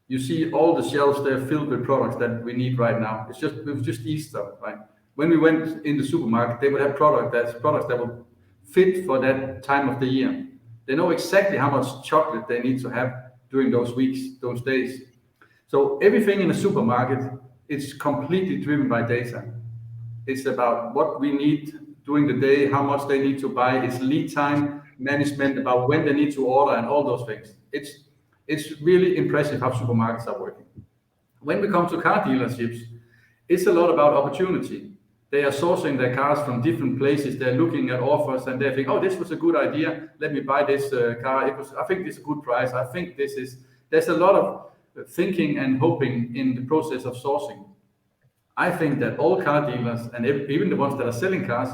you see all the shelves there filled with products that we need right now. It was just Easter, right? When we went in the supermarket, they would have products that would fit for that time of the year. They know exactly how much chocolate they need to have during those weeks, those days. So everything in a supermarket is completely driven by data. It's about what we need during the day, how much they need to buy. It's lead time management, about when they need to order, and all those things. It's really impressive how supermarkets are working. When we come to car dealerships, it's a lot about opportunity. They are sourcing their cars from different places. They're looking at offers and they think, oh, this was a good idea. Let me buy this car. I think this is a good price. I think there's a lot of thinking and hoping in the process of sourcing. I think that all car dealers, and even the ones that are selling cars,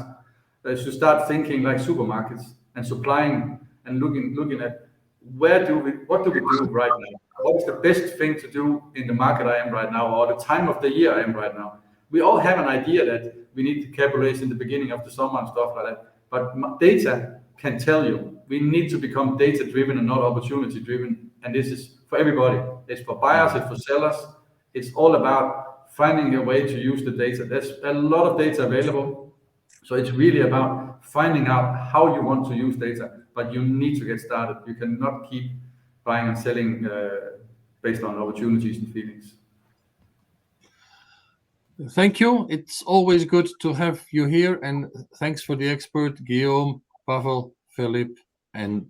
should start thinking like supermarkets and supplying and looking at what do we do right now? What is the best thing to do in the market I am right now, or the time of the year I am right now? We all have an idea that we need to capitalize in the beginning of the summer and stuff like that. But data can tell you we need to become data-driven and not opportunity-driven. And this is for everybody. It's for buyers, it's for sellers. It's all about finding a way to use the data. There's a lot of data available. So it's really about finding out how you want to use data. But you need to get started. You cannot keep buying and selling based on opportunities and feelings. Thank you. It's always good to have you here, and thanks for the expert, Guillaume, Pavel, Philip, and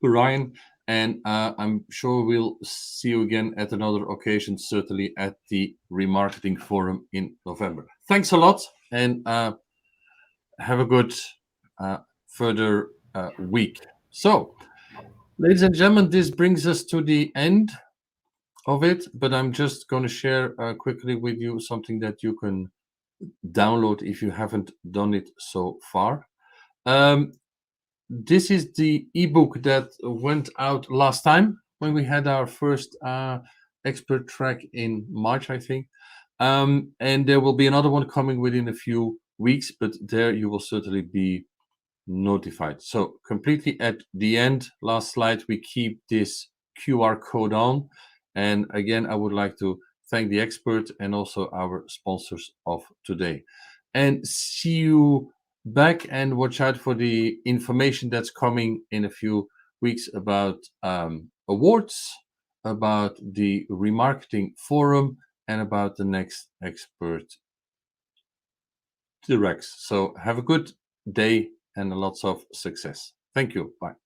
Brian. And I'm sure we'll see you again at another occasion, certainly at the Remarketing Forum in November. Thanks a lot, and have a good further week. So, ladies and gentlemen, this brings us to the end of it, but I'm just going to share quickly with you something that you can download if you haven't done it so far. This is the ebook that went out last time when we had our first expert track in March, I think. And there will be another one coming within a few weeks, but there you will certainly be notified. So completely at the end, last slide, we keep this QR code on. And again, I would like to thank the expert and also our sponsors of today. And see you back, and watch out for the information that's coming in a few weeks about awards, about the Remarketing Forum, and about the next expert directs. So have a good day and lots of success. Thank you. Bye.